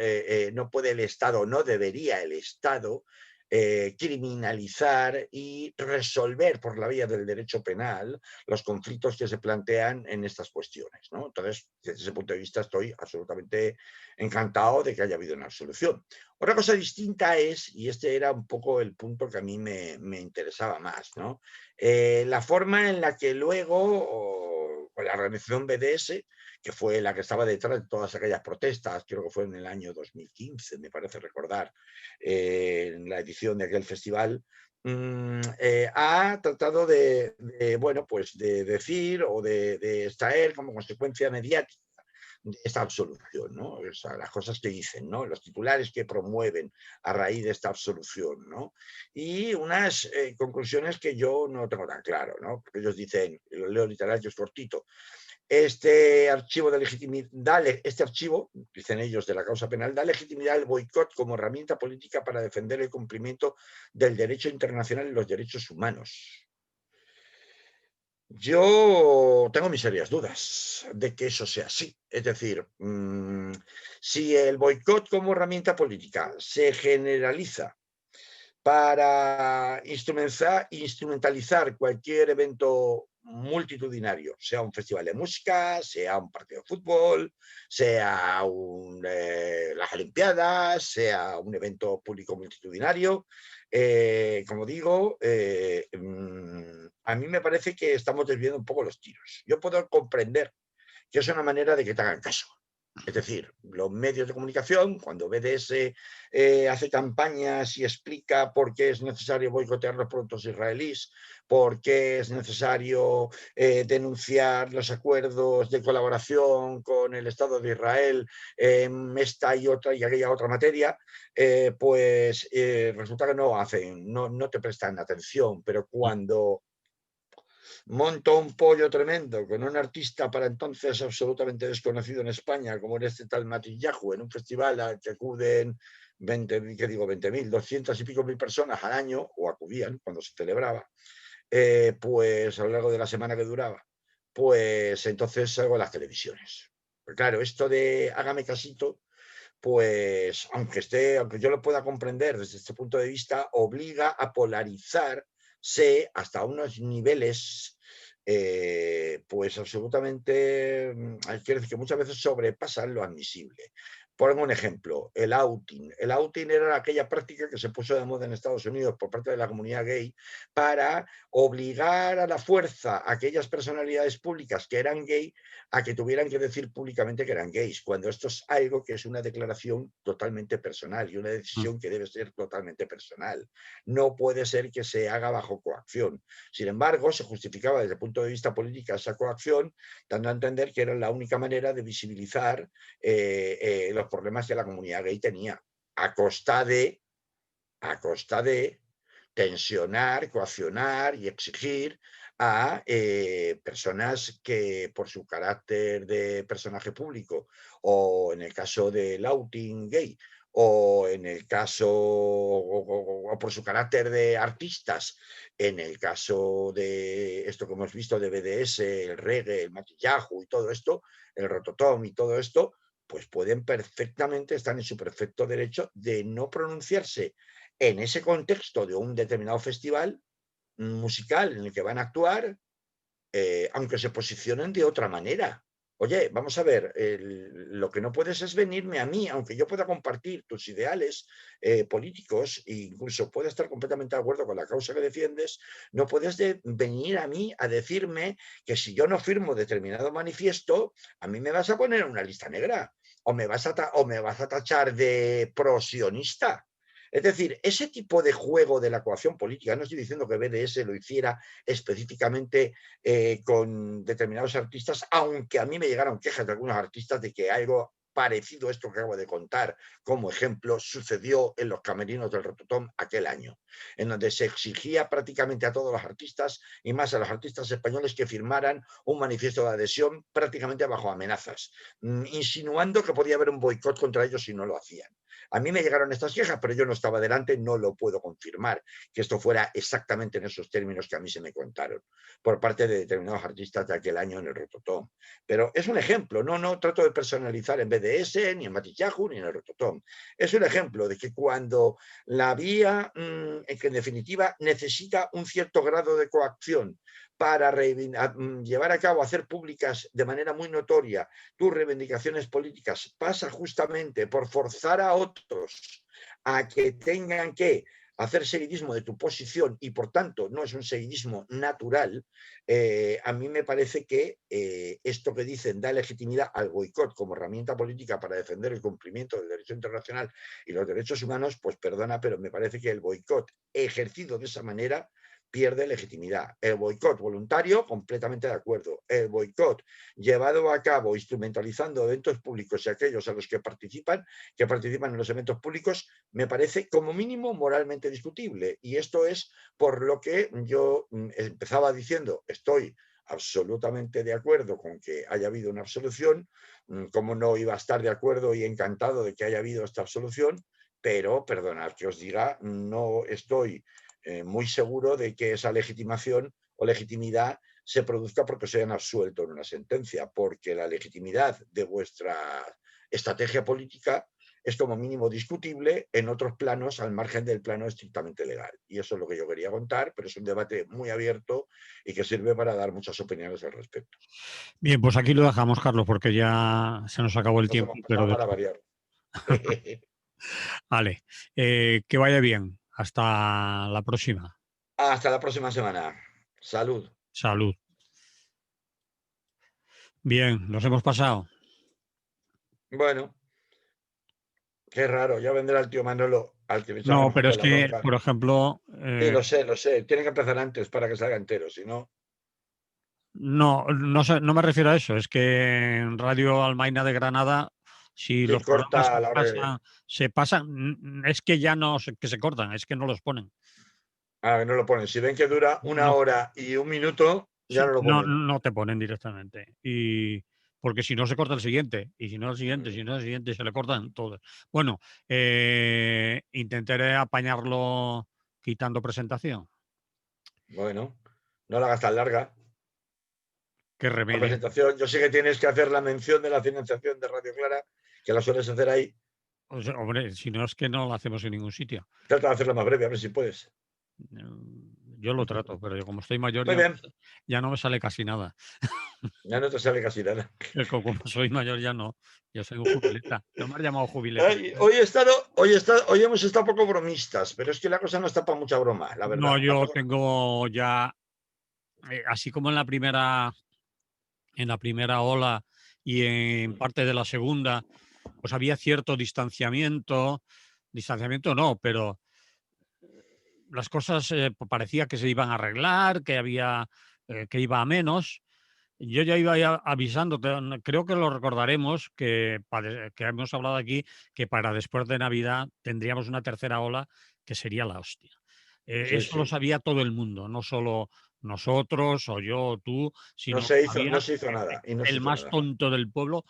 el Estado, no debería el Estado criminalizar y resolver por la vía del derecho penal los conflictos que se plantean en estas cuestiones, ¿no? Entonces, desde ese punto de vista estoy absolutamente encantado de que haya habido una absolución. Otra cosa distinta es, y este era un poco el punto que a mí me interesaba más, ¿no? La forma en la que luego la organización BDS, que fue la que estaba detrás de todas aquellas protestas, creo que fue en el año 2015, me parece recordar, en la edición de aquel festival, ha tratado bueno, pues de decir o de extraer como consecuencia mediática de esta absolución, ¿no? O sea, las cosas que dicen, ¿no? Los titulares que promueven a raíz de esta absolución, ¿no? Y unas conclusiones que yo no tengo tan claro, ¿no? Porque ellos dicen, lo leo literal, que es cortito, este archivo de legitimidad, este archivo, dicen ellos, de la causa penal, da legitimidad al boicot como herramienta política para defender el cumplimiento del derecho internacional y los derechos humanos. Yo tengo mis serias dudas de que eso sea así. Es decir, si el boicot como herramienta política se generaliza para instrumentalizar cualquier evento multitudinario, sea un festival de música, sea un partido de fútbol, sea las Olimpiadas, sea un evento público multitudinario. Como digo, a mí me parece que estamos desviando un poco los tiros. Yo puedo comprender que es una manera de que te hagan caso. Es decir, los medios de comunicación, cuando BDS hace campañas y explica por qué es necesario boicotear los productos israelíes, por qué es necesario denunciar los acuerdos de colaboración con el Estado de Israel en esta y otra y aquella otra materia, pues resulta que no hacen, no te prestan atención, pero monto un pollo tremendo con un artista para entonces absolutamente desconocido en España, como era este tal Matillahu, en un festival al que acuden 20, ¿qué digo? 20.000, 200 y pico mil personas al año, o acudían cuando se celebraba, pues a lo largo de la semana que duraba, pues entonces salgo a las televisiones. Pero claro, esto de hágame casito, pues aunque yo lo pueda comprender desde este punto de vista, obliga a polarizarse hasta unos niveles pues absolutamente, quiero decir que muchas veces sobrepasan lo admisible. Pongo un ejemplo, el outing. El outing era aquella práctica que se puso de moda en Estados Unidos por parte de la comunidad gay para obligar a la fuerza a aquellas personalidades públicas que eran gay a que tuvieran que decir públicamente que eran gays, cuando esto es algo que es una declaración totalmente personal y una decisión que debe ser totalmente personal. No puede ser que se haga bajo coacción. Sin embargo, se justificaba desde el punto de vista político esa coacción, dando a entender que era la única manera de visibilizar los problemas que la comunidad gay tenía, a costa de tensionar, coaccionar y exigir a personas que por su carácter de personaje público, o en el caso del outing gay, o en el caso, o por su carácter de artistas, en el caso de esto que hemos visto de BDS, el reggae, el maquillaje y todo esto, el rototom y todo esto, pues pueden perfectamente, están en su perfecto derecho de no pronunciarse en ese contexto de un determinado festival musical en el que van a actuar, aunque se posicionen de otra manera. Oye, vamos a ver, lo que no puedes es venirme a mí, aunque yo pueda compartir tus ideales políticos e incluso pueda estar completamente de acuerdo con la causa que defiendes, no puedes venir a mí a decirme que si yo no firmo determinado manifiesto, a mí me vas a poner en una lista negra o me vas a tachar de pro-sionista. Es decir, ese tipo de juego de la coacción política, no estoy diciendo que BDS lo hiciera específicamente con determinados artistas, aunque a mí me llegaron quejas de algunos artistas de que algo parecido a esto que acabo de contar como ejemplo sucedió en los camerinos del Rototom aquel año, en donde se exigía prácticamente a todos los artistas y más a los artistas españoles que firmaran un manifiesto de adhesión prácticamente bajo amenazas, insinuando que podía haber un boicot contra ellos si no lo hacían. A mí me llegaron estas quejas, pero yo no estaba delante, no lo puedo confirmar que esto fuera exactamente en esos términos que a mí se me contaron por parte de determinados artistas de aquel año en el Rototom. Pero es un ejemplo, no trato de personalizar en BDS, ni en Matillahu, ni en el Rototom. Es un ejemplo de que cuando la vía, que en definitiva necesita un cierto grado de coacción para llevar a cabo, hacer públicas de manera muy notoria tus reivindicaciones políticas, pasa justamente por forzar a otros a que tengan que hacer seguidismo de tu posición y por tanto no es un seguidismo natural, a mí me parece que esto que dicen da legitimidad al boicot como herramienta política para defender el cumplimiento del derecho internacional y los derechos humanos, pues perdona, pero me parece que el boicot ejercido de esa manera pierde legitimidad. El boicot voluntario, completamente de acuerdo. El boicot llevado a cabo instrumentalizando eventos públicos y aquellos a los que participan en los eventos públicos, me parece como mínimo moralmente discutible. Y esto es por lo que yo empezaba diciendo, estoy absolutamente de acuerdo con que haya habido una absolución, cómo no iba a estar de acuerdo y encantado de que haya habido esta absolución, pero perdonad que os diga, no estoy muy seguro de que esa legitimación o legitimidad se produzca porque se hayan absuelto en una sentencia, porque la legitimidad de vuestra estrategia política es como mínimo discutible en otros planos al margen del plano estrictamente legal. Y eso es lo que yo quería contar, pero es un debate muy abierto y que sirve para dar muchas opiniones al respecto. Bien, pues aquí lo dejamos, Carlos, porque ya se nos acabó el Nos tiempo, hemos pero pasado para variar. vale. Que vaya bien. Hasta la próxima. Hasta la próxima semana. Salud. Salud. Bien, nos hemos pasado. Bueno, qué raro. Ya vendrá el tío Manolo al que me No, echamos pero nosotros es la que, bronca. por ejemplo, Sí, lo sé, lo sé. Tiene que empezar antes para que salga entero, si no. no me refiero a eso. Es que en Radio Almaina de Granada, si Sí, los programas corta a la hora que. se pasan, es que ya no que se cortan, es que no los ponen. Ah, que no lo ponen. Si ven que dura una No, hora y un minuto, Ya Sí, no lo no, ponen. no te ponen directamente. Y porque si no se corta el siguiente, y si no el siguiente, si no el siguiente, se le cortan todos. Bueno, intentaré apañarlo quitando presentación. Bueno, no la hagas tan larga. Qué La remedio. presentación, yo sé que tienes que hacer la mención de la financiación de Radio Clara, que la sueles hacer ahí. O sea, hombre, si no es que no lo hacemos en ningún sitio. Trata de hacerla más breve, a ver si puedes. Yo lo trato, pero yo como estoy mayor Muy bien, ya no me sale casi nada. ya no te sale casi nada. Como soy mayor ya no. Yo soy un jubileta. No me has llamado jubileta. Hoy hemos estado poco bromistas, pero es que la cosa no está para mucha broma, la No, verdad. yo tengo ya, así como en la primera ola y en parte de la segunda, pues había cierto distanciamiento no, pero las cosas parecía que se iban a arreglar, que iba a menos. Yo ya iba avisando, creo que lo recordaremos, que hemos hablado aquí, que para después de Navidad tendríamos una tercera ola que sería la hostia. Sí, Eso lo sí. sabía todo el mundo, no solo nosotros o yo o tú, No sino se hizo, no sabía se hizo nada y no se el hizo más nada. tonto del pueblo,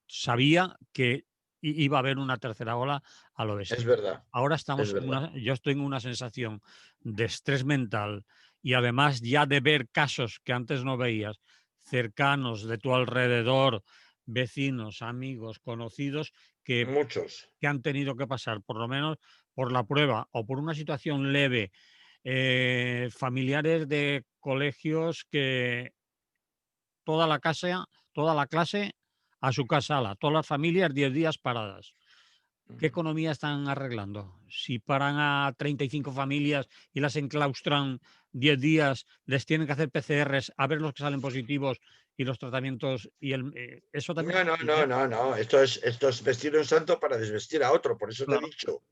sabía que iba a haber una tercera ola a lo Es bestia. verdad, Ahora es verdad. yo estoy en una sensación de estrés mental y además ya de ver casos que antes no veías, cercanos de tu alrededor, vecinos, amigos, conocidos, Muchos. que han tenido que pasar por lo menos por la prueba o por una situación leve, familiares de colegios que toda la clase a su casa, todas las familias 10 días paradas. ¿Qué economía están arreglando? Si paran a 35 familias y las enclaustran 10 días, les tienen que hacer PCRs a ver los que salen positivos y los tratamientos, eso también No, es no, no, dinero. no, no. Esto es vestir a un santo para desvestir a otro. Por eso te he Claro. dicho.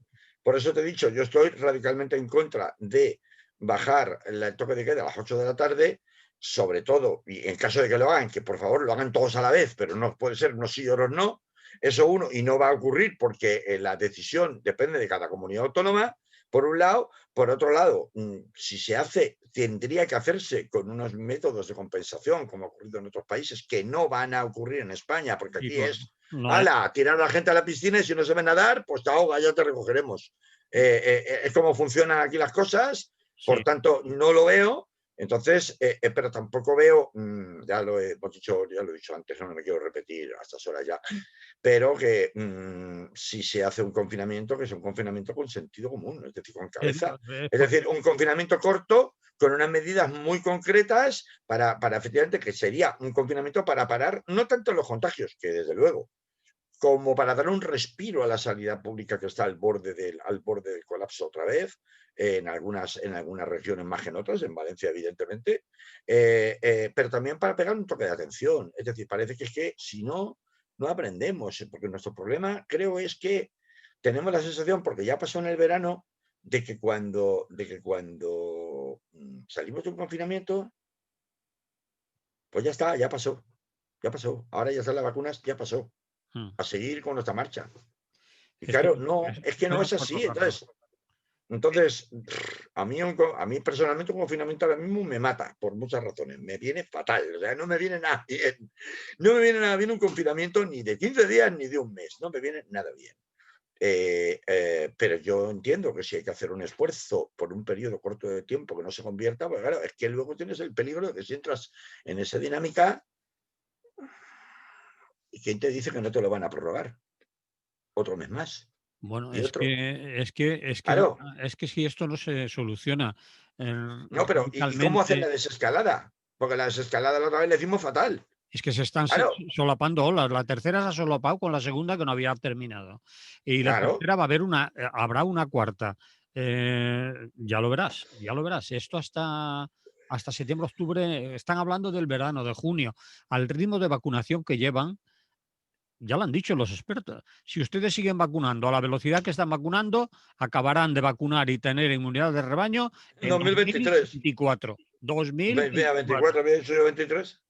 Por eso te he dicho, yo estoy radicalmente en contra de bajar el toque de queda a las 8 de la tarde, sobre todo, y en caso de que lo hagan, que por favor lo hagan todos a la vez, pero no puede ser unos sí y otros no. Eso uno, y no va a ocurrir porque la decisión depende de cada comunidad autónoma, por un lado. Por otro lado, si se hace, tendría que hacerse con unos métodos de compensación, como ha ocurrido en otros países, que no van a ocurrir en España, porque Y aquí claro, es, no hay- ala, tirar a la gente a la piscina y si no se ve nadar, pues te ahoga, ya te recogeremos. Es como funcionan aquí las cosas, por sí, tanto, no lo veo. Entonces, pero tampoco veo, ya lo he dicho, ya lo he dicho antes, no me quiero repetir a estas horas ya, pero que si se hace un confinamiento, que es un confinamiento con sentido común, es decir, con cabeza. Es porque decir, un confinamiento corto con unas medidas muy concretas para efectivamente que sería un confinamiento para parar no tanto los contagios, que desde luego, como para dar un respiro a la sanidad pública que está al borde del colapso otra vez, en algunas regiones más que en otras, en Valencia evidentemente, pero también para pegar un toque de atención. Es decir, parece que es que si no, no aprendemos, porque nuestro problema creo es que tenemos la sensación, porque ya pasó en el verano, de que cuando salimos de un confinamiento, pues ya está, ya pasó, ya pasó. Ahora ya están las vacunas, ya pasó. mm, A seguir con nuestra marcha. Y estoy, claro, no, es que estoy no de es acuerdo, así. Carlos. Entonces a mí personalmente un confinamiento ahora mismo me mata por muchas razones. Me viene fatal. O sea, no me viene nada bien. No me viene nada bien un confinamiento ni de 15 días ni de un mes. No me viene nada bien. Pero yo entiendo que si hay que hacer un esfuerzo por un periodo corto de tiempo que no se convierta, pues claro, es que luego tienes el peligro de que si entras en esa dinámica, ¿y quién te dice que no te lo van a prorrogar? Otro mes más Bueno, y otro. Claro, es que si esto no se soluciona no, pero ¿y cómo hacen la radicalmente, desescalada? Porque la desescalada la otra vez le hicimos fatal. es que se están Claro, solapando olas. La tercera se ha solapado con la segunda que no había terminado. Y la claro. tercera habrá una cuarta. Ya lo verás, ya lo verás. Esto hasta septiembre, octubre, están hablando del verano, de junio. Al ritmo de vacunación que llevan, ya lo han dicho los expertos. Si ustedes siguen vacunando a la velocidad que están vacunando, acabarán de vacunar y tener inmunidad de rebaño en 2023. 2024. 2024. 24, había dicho yo 23.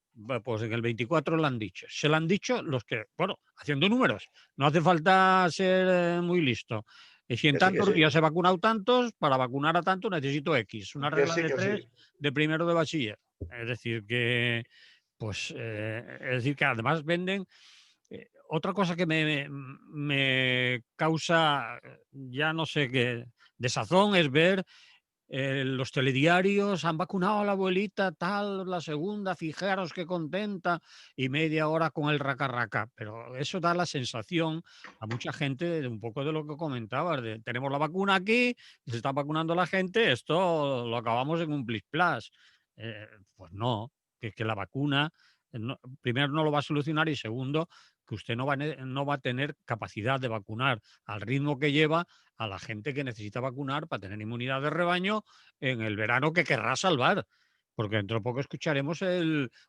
Pues en el 24 lo han dicho. Se lo han dicho los que, bueno, haciendo números. No hace falta ser muy listo. Y si en Que sí, que tantos sí. días he vacunado tantos, para vacunar a tantos necesito X. Una Que regla sí, de que sí. tres de primero de bachiller. Es decir, que, pues, es decir, que además venden. Otra cosa que me causa, ya no sé qué, desazón es ver los telediarios, han vacunado a la abuelita, tal, la segunda, fijaros qué contenta, y media hora con el raca raca. Pero eso da la sensación a mucha gente de un poco de lo que comentabas, de tenemos la vacuna aquí, se está vacunando la gente, esto lo acabamos en un plis plas. Pues no, que la vacuna, primero no lo va a solucionar y segundo, que usted no va a tener capacidad de vacunar al ritmo que lleva a la gente que necesita vacunar para tener inmunidad de rebaño en el verano que querrá salvar. Porque dentro de poco escucharemos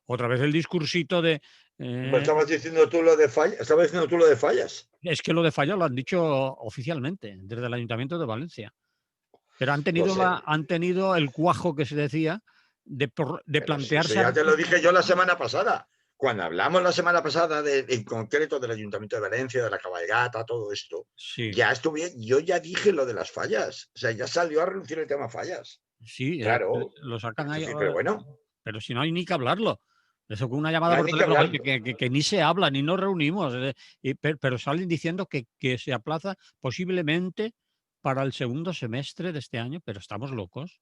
otra vez el discursito de Pues estabas diciendo tú lo de fallas, estabas diciendo tú lo de fallas. es que lo de Falla lo han dicho oficialmente desde el Ayuntamiento de Valencia. Pero Pues, han tenido el cuajo que se decía de pero si eso plantearse ya te lo dije yo la semana pasada. Cuando hablamos la semana pasada, en concreto del Ayuntamiento de Valencia, de la cabalgata, todo esto, sí, ya estuve, yo ya dije lo de las fallas. O sea, ya salió a reducir el tema fallas. sí, Claro. lo sacan Es ahí, decir, pero bueno, pero si no hay ni que hablarlo. Eso con una no llamada hay por ni que teléfono, oye, hablarlo. que ni se habla, ni nos reunimos, pero salen diciendo que se aplaza posiblemente para el segundo semestre de este año, pero estamos locos,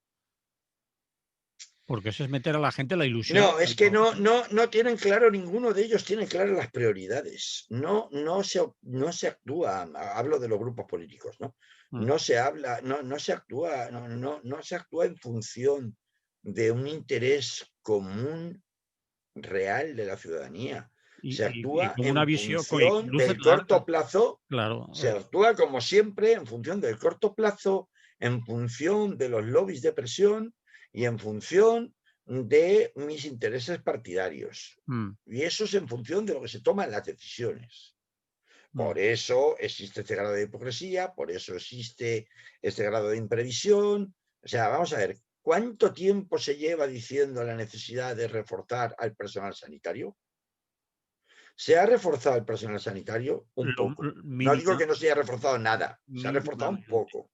porque eso es meter a la gente la ilusión. No, es que no tienen claro, ninguno de ellos tiene claras las prioridades. No se actúa, hablo de los grupos políticos, ¿no? Mm. No se habla, no se actúa, no se actúa en función de un interés común real de la ciudadanía. Se Y actúa con una en visión, y con función luces del largas, corto plazo, claro. se actúa como siempre en función del corto plazo, en función de los lobbies de presión y en función de mis intereses partidarios. Mm, Y eso es en función de lo que se toman las decisiones. mm. Por eso existe este grado de hipocresía, por eso existe este grado de imprevisión. O sea, vamos a ver, ¿cuánto tiempo se lleva diciendo la necesidad de reforzar al personal sanitario? ¿Se ha reforzado el personal sanitario? Un Lo poco. No digo mínima, que no se haya reforzado nada, se ha reforzado un mínimamente. poco.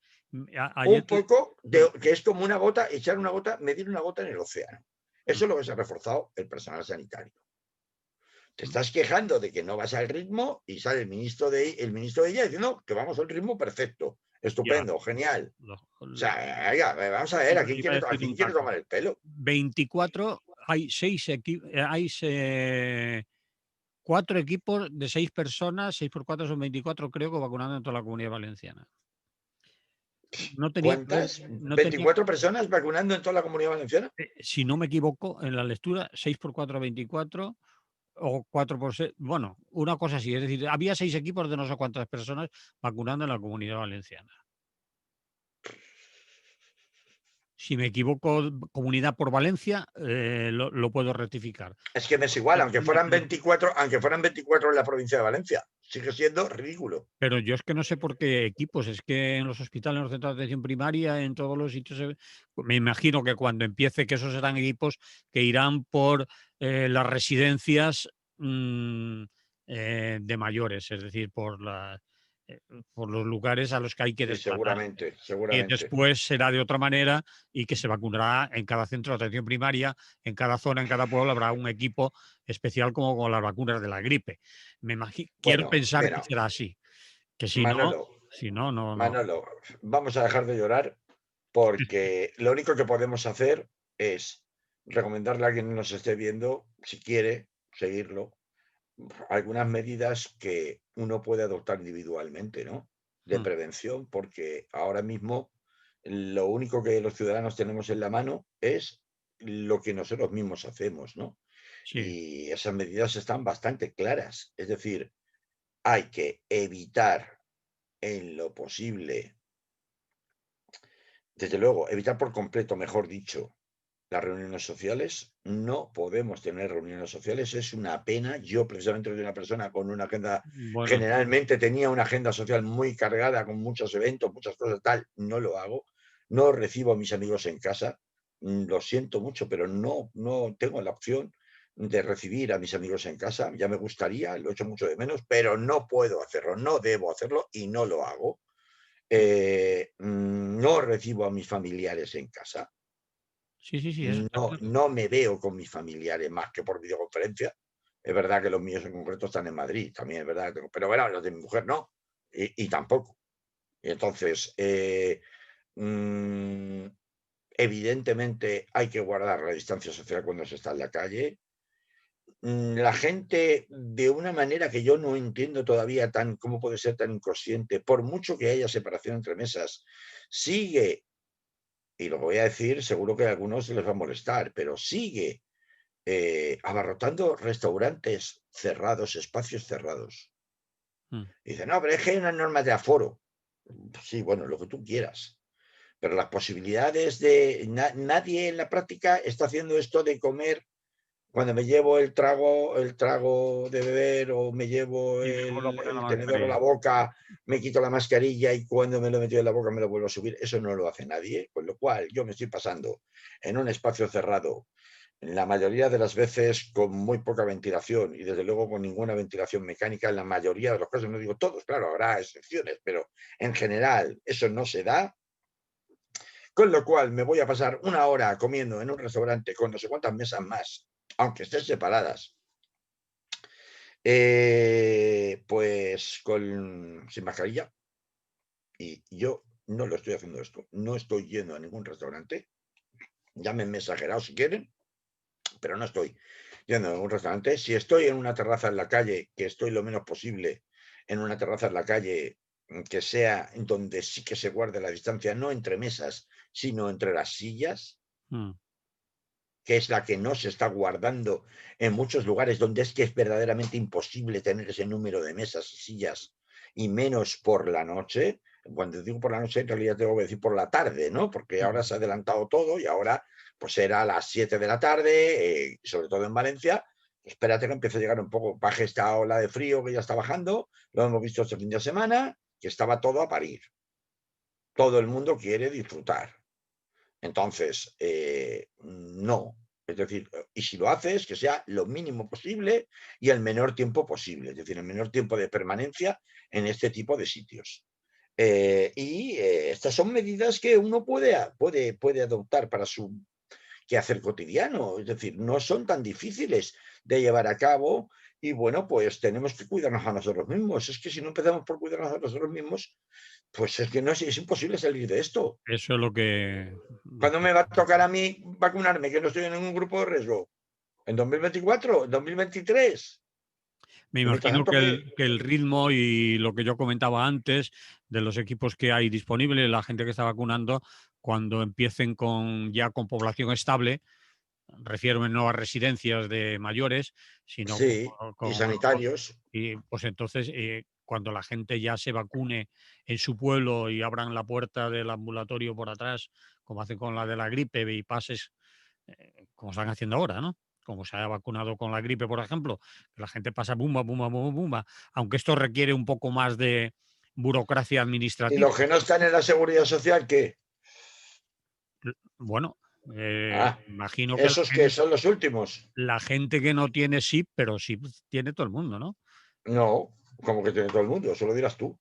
Ayer, Un poco, que es como una gota, echar una gota, medir una gota en el océano. Eso es lo que se ha reforzado el personal sanitario. Te estás quejando de que no vas al ritmo y sale el ministro de ella diciendo que vamos al ritmo perfecto, ya, estupendo, genial. lo- O lo- sea, oiga, vamos a ver, iba a a decir quién un quiere taco. tomar el pelo? 24, hay cuatro equipos de 6 personas, 6 por 4 son 24, creo que vacunando en toda la comunidad valenciana. No tenía que ver, ¿Cuántas? no tenía, ¿24 personas vacunando en toda la comunidad valenciana? si no me equivoco, en la lectura, 6 por 4 24 o 4 por 6, bueno, una cosa así, es decir, había 6 equipos de no sé cuántas personas vacunando en la comunidad valenciana. Si me equivoco, comunidad por Valencia, lo puedo rectificar. Es que me es igual, aunque fueran 24 en la provincia de Valencia, sigue siendo ridículo. Pero yo es que no sé por qué equipos, es que en los hospitales, en los centros de atención primaria, en todos los sitios, me imagino que cuando empiece, que esos serán equipos que irán por las residencias de mayores, es decir, eh, por los lugares a los que hay que Sí, desplazar. seguramente, Que seguramente. después será de otra manera y que se vacunará en cada centro de atención primaria, en cada zona, en cada pueblo habrá un equipo especial como con las vacunas de la gripe. Quiero Bueno, pensar que mira, será así, que Manolo, si no, no, no. Manolo, vamos a dejar de llorar porque lo único que podemos hacer es recomendarle a quien nos esté viendo, si quiere seguirlo, algunas medidas que uno puede adoptar individualmente, ¿no? De Mm, prevención, porque ahora mismo lo único que los ciudadanos tenemos en la mano es lo que nosotros mismos hacemos, ¿no? sí, Y esas medidas están bastante claras. Es decir, hay que evitar en lo posible, desde luego, evitar por completo, mejor dicho, las reuniones sociales. No podemos tener reuniones sociales, es una pena. Yo precisamente soy una persona con una agenda, bueno, generalmente tenía una agenda social muy cargada con muchos eventos, muchas cosas tal, no lo hago. No recibo a mis amigos en casa, lo siento mucho, pero no tengo la opción de recibir a mis amigos en casa. Ya me gustaría, lo echo mucho de menos, pero no puedo hacerlo, no debo hacerlo y no lo hago. No recibo a mis familiares en casa. Sí, sí, sí, eso está No, claro. no me veo con mis familiares más que por videoconferencia. Es verdad que los míos en concreto están en Madrid, también es verdad, pero bueno, los de mi mujer no, y tampoco. Y entonces, mm, evidentemente hay que guardar la distancia social cuando se está en la calle. La gente, de una manera que yo no entiendo todavía cómo puede ser tan inconsciente, por mucho que haya separación entre mesas, sigue, y lo voy a decir, seguro que a algunos les va a molestar, pero sigue abarrotando restaurantes cerrados, espacios cerrados. Mm. Y dice, no, pero es que hay unas normas de aforo. Sí, bueno, lo que tú quieras. Pero las posibilidades de... nadie en la práctica está haciendo esto de comer cuando me llevo el trago de beber o me llevo Y me vuelvo a poner la el tenedor a la mascarilla. boca, me quito la mascarilla y cuando me lo he metido en la boca me lo vuelvo a subir. Eso no lo hace nadie. Con lo cual yo me estoy pasando en un espacio cerrado la mayoría de las veces con muy poca ventilación y desde luego con ninguna ventilación mecánica en la mayoría de los casos, no digo todos, claro, habrá excepciones, pero en general eso no se da, con lo cual me voy a pasar una hora comiendo en un restaurante con no sé cuántas mesas más, aunque estén separadas, pues sin mascarilla, y yo no lo estoy haciendo esto, no estoy yendo a ningún restaurante, llámenme exagerado si quieren, pero no estoy yendo a un restaurante. Si estoy en una terraza en la calle, que estoy lo menos posible en una terraza en la calle, que sea en donde sí que se guarde la distancia, no entre mesas, sino entre las sillas, Mm. que es la que no se está guardando en muchos lugares donde es que es verdaderamente imposible tener ese número de mesas y sillas, y menos por la noche. Cuando digo por la noche, en realidad tengo que decir por la tarde, ¿no? Porque ahora Mm. se ha adelantado todo y ahora pues era a las 7 de la tarde, sobre todo en Valencia. Espérate que empiece a llegar un poco, baje esta ola de frío que ya está bajando, lo hemos visto este fin de semana, que estaba todo a parir. Todo el mundo quiere disfrutar. Entonces, no. Es decir, y si lo haces, que sea lo mínimo posible y el menor tiempo posible, es decir, el menor tiempo de permanencia en este tipo de sitios. Estas son medidas que uno puede adoptar para su quehacer cotidiano, es decir, no son tan difíciles de llevar a cabo y bueno, pues tenemos que cuidarnos a nosotros mismos. Es que si no empezamos por cuidarnos a nosotros mismos, pues es que no es imposible salir de esto. Eso es lo ¿Cuándo que me va a tocar a mí vacunarme? Que no estoy en ningún grupo de riesgo. ¿En 2024? ¿En 2023? me Y mientras imagino tanto, que que el ritmo y lo que yo comentaba antes de los equipos que hay disponibles, la gente que está vacunando, cuando empiecen ya con población estable, refiero en nuevas residencias de mayores, sino sí, y sanitarios. y pues entonces cuando la gente ya se vacune en su pueblo y abran la puerta del ambulatorio por atrás, como hacen con la de la gripe y pases como están haciendo ahora, ¿no? Como se ha vacunado con la gripe, por ejemplo, que la gente pasa bumba, bumba, bumba, bumba, aunque esto requiere un poco más de burocracia Y administrativa. los que no están en la seguridad social, ¿qué? Bueno, Ah, imagino que esos que son los últimos. la gente que no tiene sí, pero sí tiene todo el mundo, ¿no? No, como que tiene todo el mundo, eso lo dirás tú.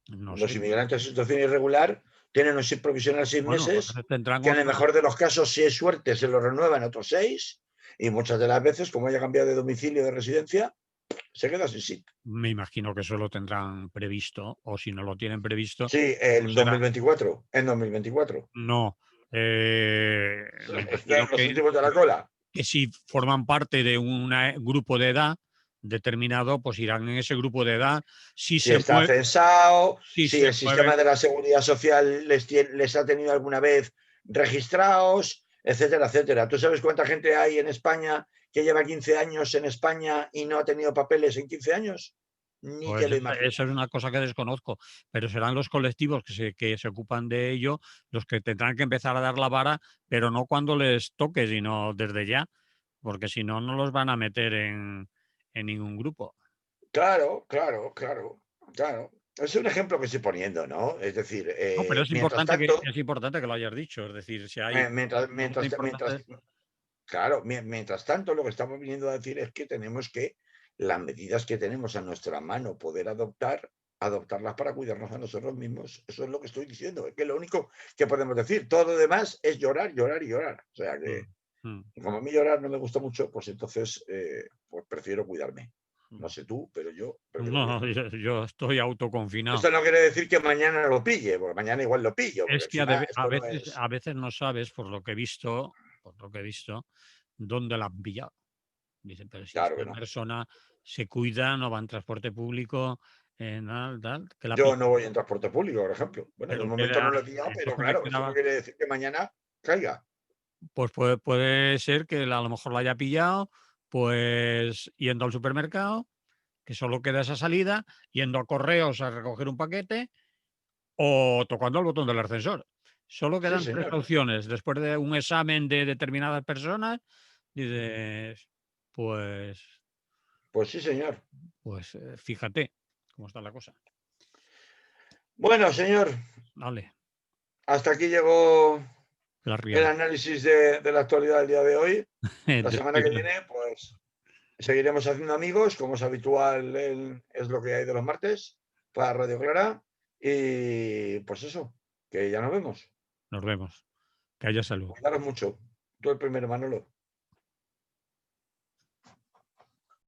No Los sé. inmigrantes en situación irregular tienen un SIP provisional 6 meses, Bueno, tendrán que en el otra. mejor de los casos, si es suerte, se lo renuevan otros 6, y muchas de las veces, como haya cambiado de domicilio de residencia, se queda sin SIP. Me imagino que eso lo tendrán previsto, o si no lo tienen previsto, Sí, no en será. 2024. En 2024. No. Me imagino Están los últimos de la cola. que si forman parte de un grupo de edad determinado, pues irán en ese grupo de edad. Si Si se está mueve, censado, si si se el mueven, sistema de la seguridad social les ha tenido alguna vez registrados, etcétera, etcétera. ¿Tú sabes cuánta gente hay en España que lleva 15 años en España y no ha tenido papeles en 15 años? Ni pues te lo esa es imaginas. una cosa que desconozco, pero serán los colectivos que se ocupan de ello los que tendrán que empezar a dar la vara, pero no cuando les toque, sino desde ya, porque si no, no los van a meter en ningún grupo. Claro, claro, claro, claro. Es un ejemplo que estoy poniendo, ¿no? Es decir, No, pero mientras tanto, es importante que lo hayas dicho, es decir, si hay una importante. claro, mientras tanto, lo que estamos viniendo a decir es que tenemos que, las medidas que tenemos a nuestra mano poder adoptar, adoptarlas para cuidarnos a nosotros mismos. Eso es lo que estoy diciendo. Es que lo único que podemos decir, todo lo demás es llorar, llorar y llorar. O sea que, mm, mm. como a mí llorar no me gusta mucho, pues entonces pues prefiero cuidarme. No Bueno, sé tú, pero yo prefiero no, cuidarme. yo estoy autoconfinado. Esto no quiere decir que mañana lo pille, porque mañana igual lo pillo, porque Es que encima a esto no veces, es. a veces no sabes, por lo que he visto, dónde la han pillado. Dicen, pero si Claro esta que no. persona se cuida, no va en transporte público, tal, que la Yo pilla. no voy en transporte público, por ejemplo. Bueno, de Pero momento no queda, lo he pillado, pero entonces me claro, eso no quedaba, quiere decir que mañana caiga. pues puede ser que a lo mejor la haya pillado, pues yendo al supermercado, que solo queda esa salida, yendo a correos a recoger un paquete o tocando el botón del ascensor. Solo Sí, quedan tres señor. opciones. Después de un examen de determinadas personas, dices, pues, Pues sí, señor. fíjate cómo está la cosa. Bueno, señor, Vale, hasta aquí llegó la el riada. análisis de la actualidad del día de hoy. La semana que Descuida. viene, pues seguiremos haciendo amigos, como es habitual, es lo que hay de los martes para Radio Clara. Y pues eso, que ya nos vemos. Nos vemos. Que haya salud. Cuidaros mucho. Tú el primero, Manolo.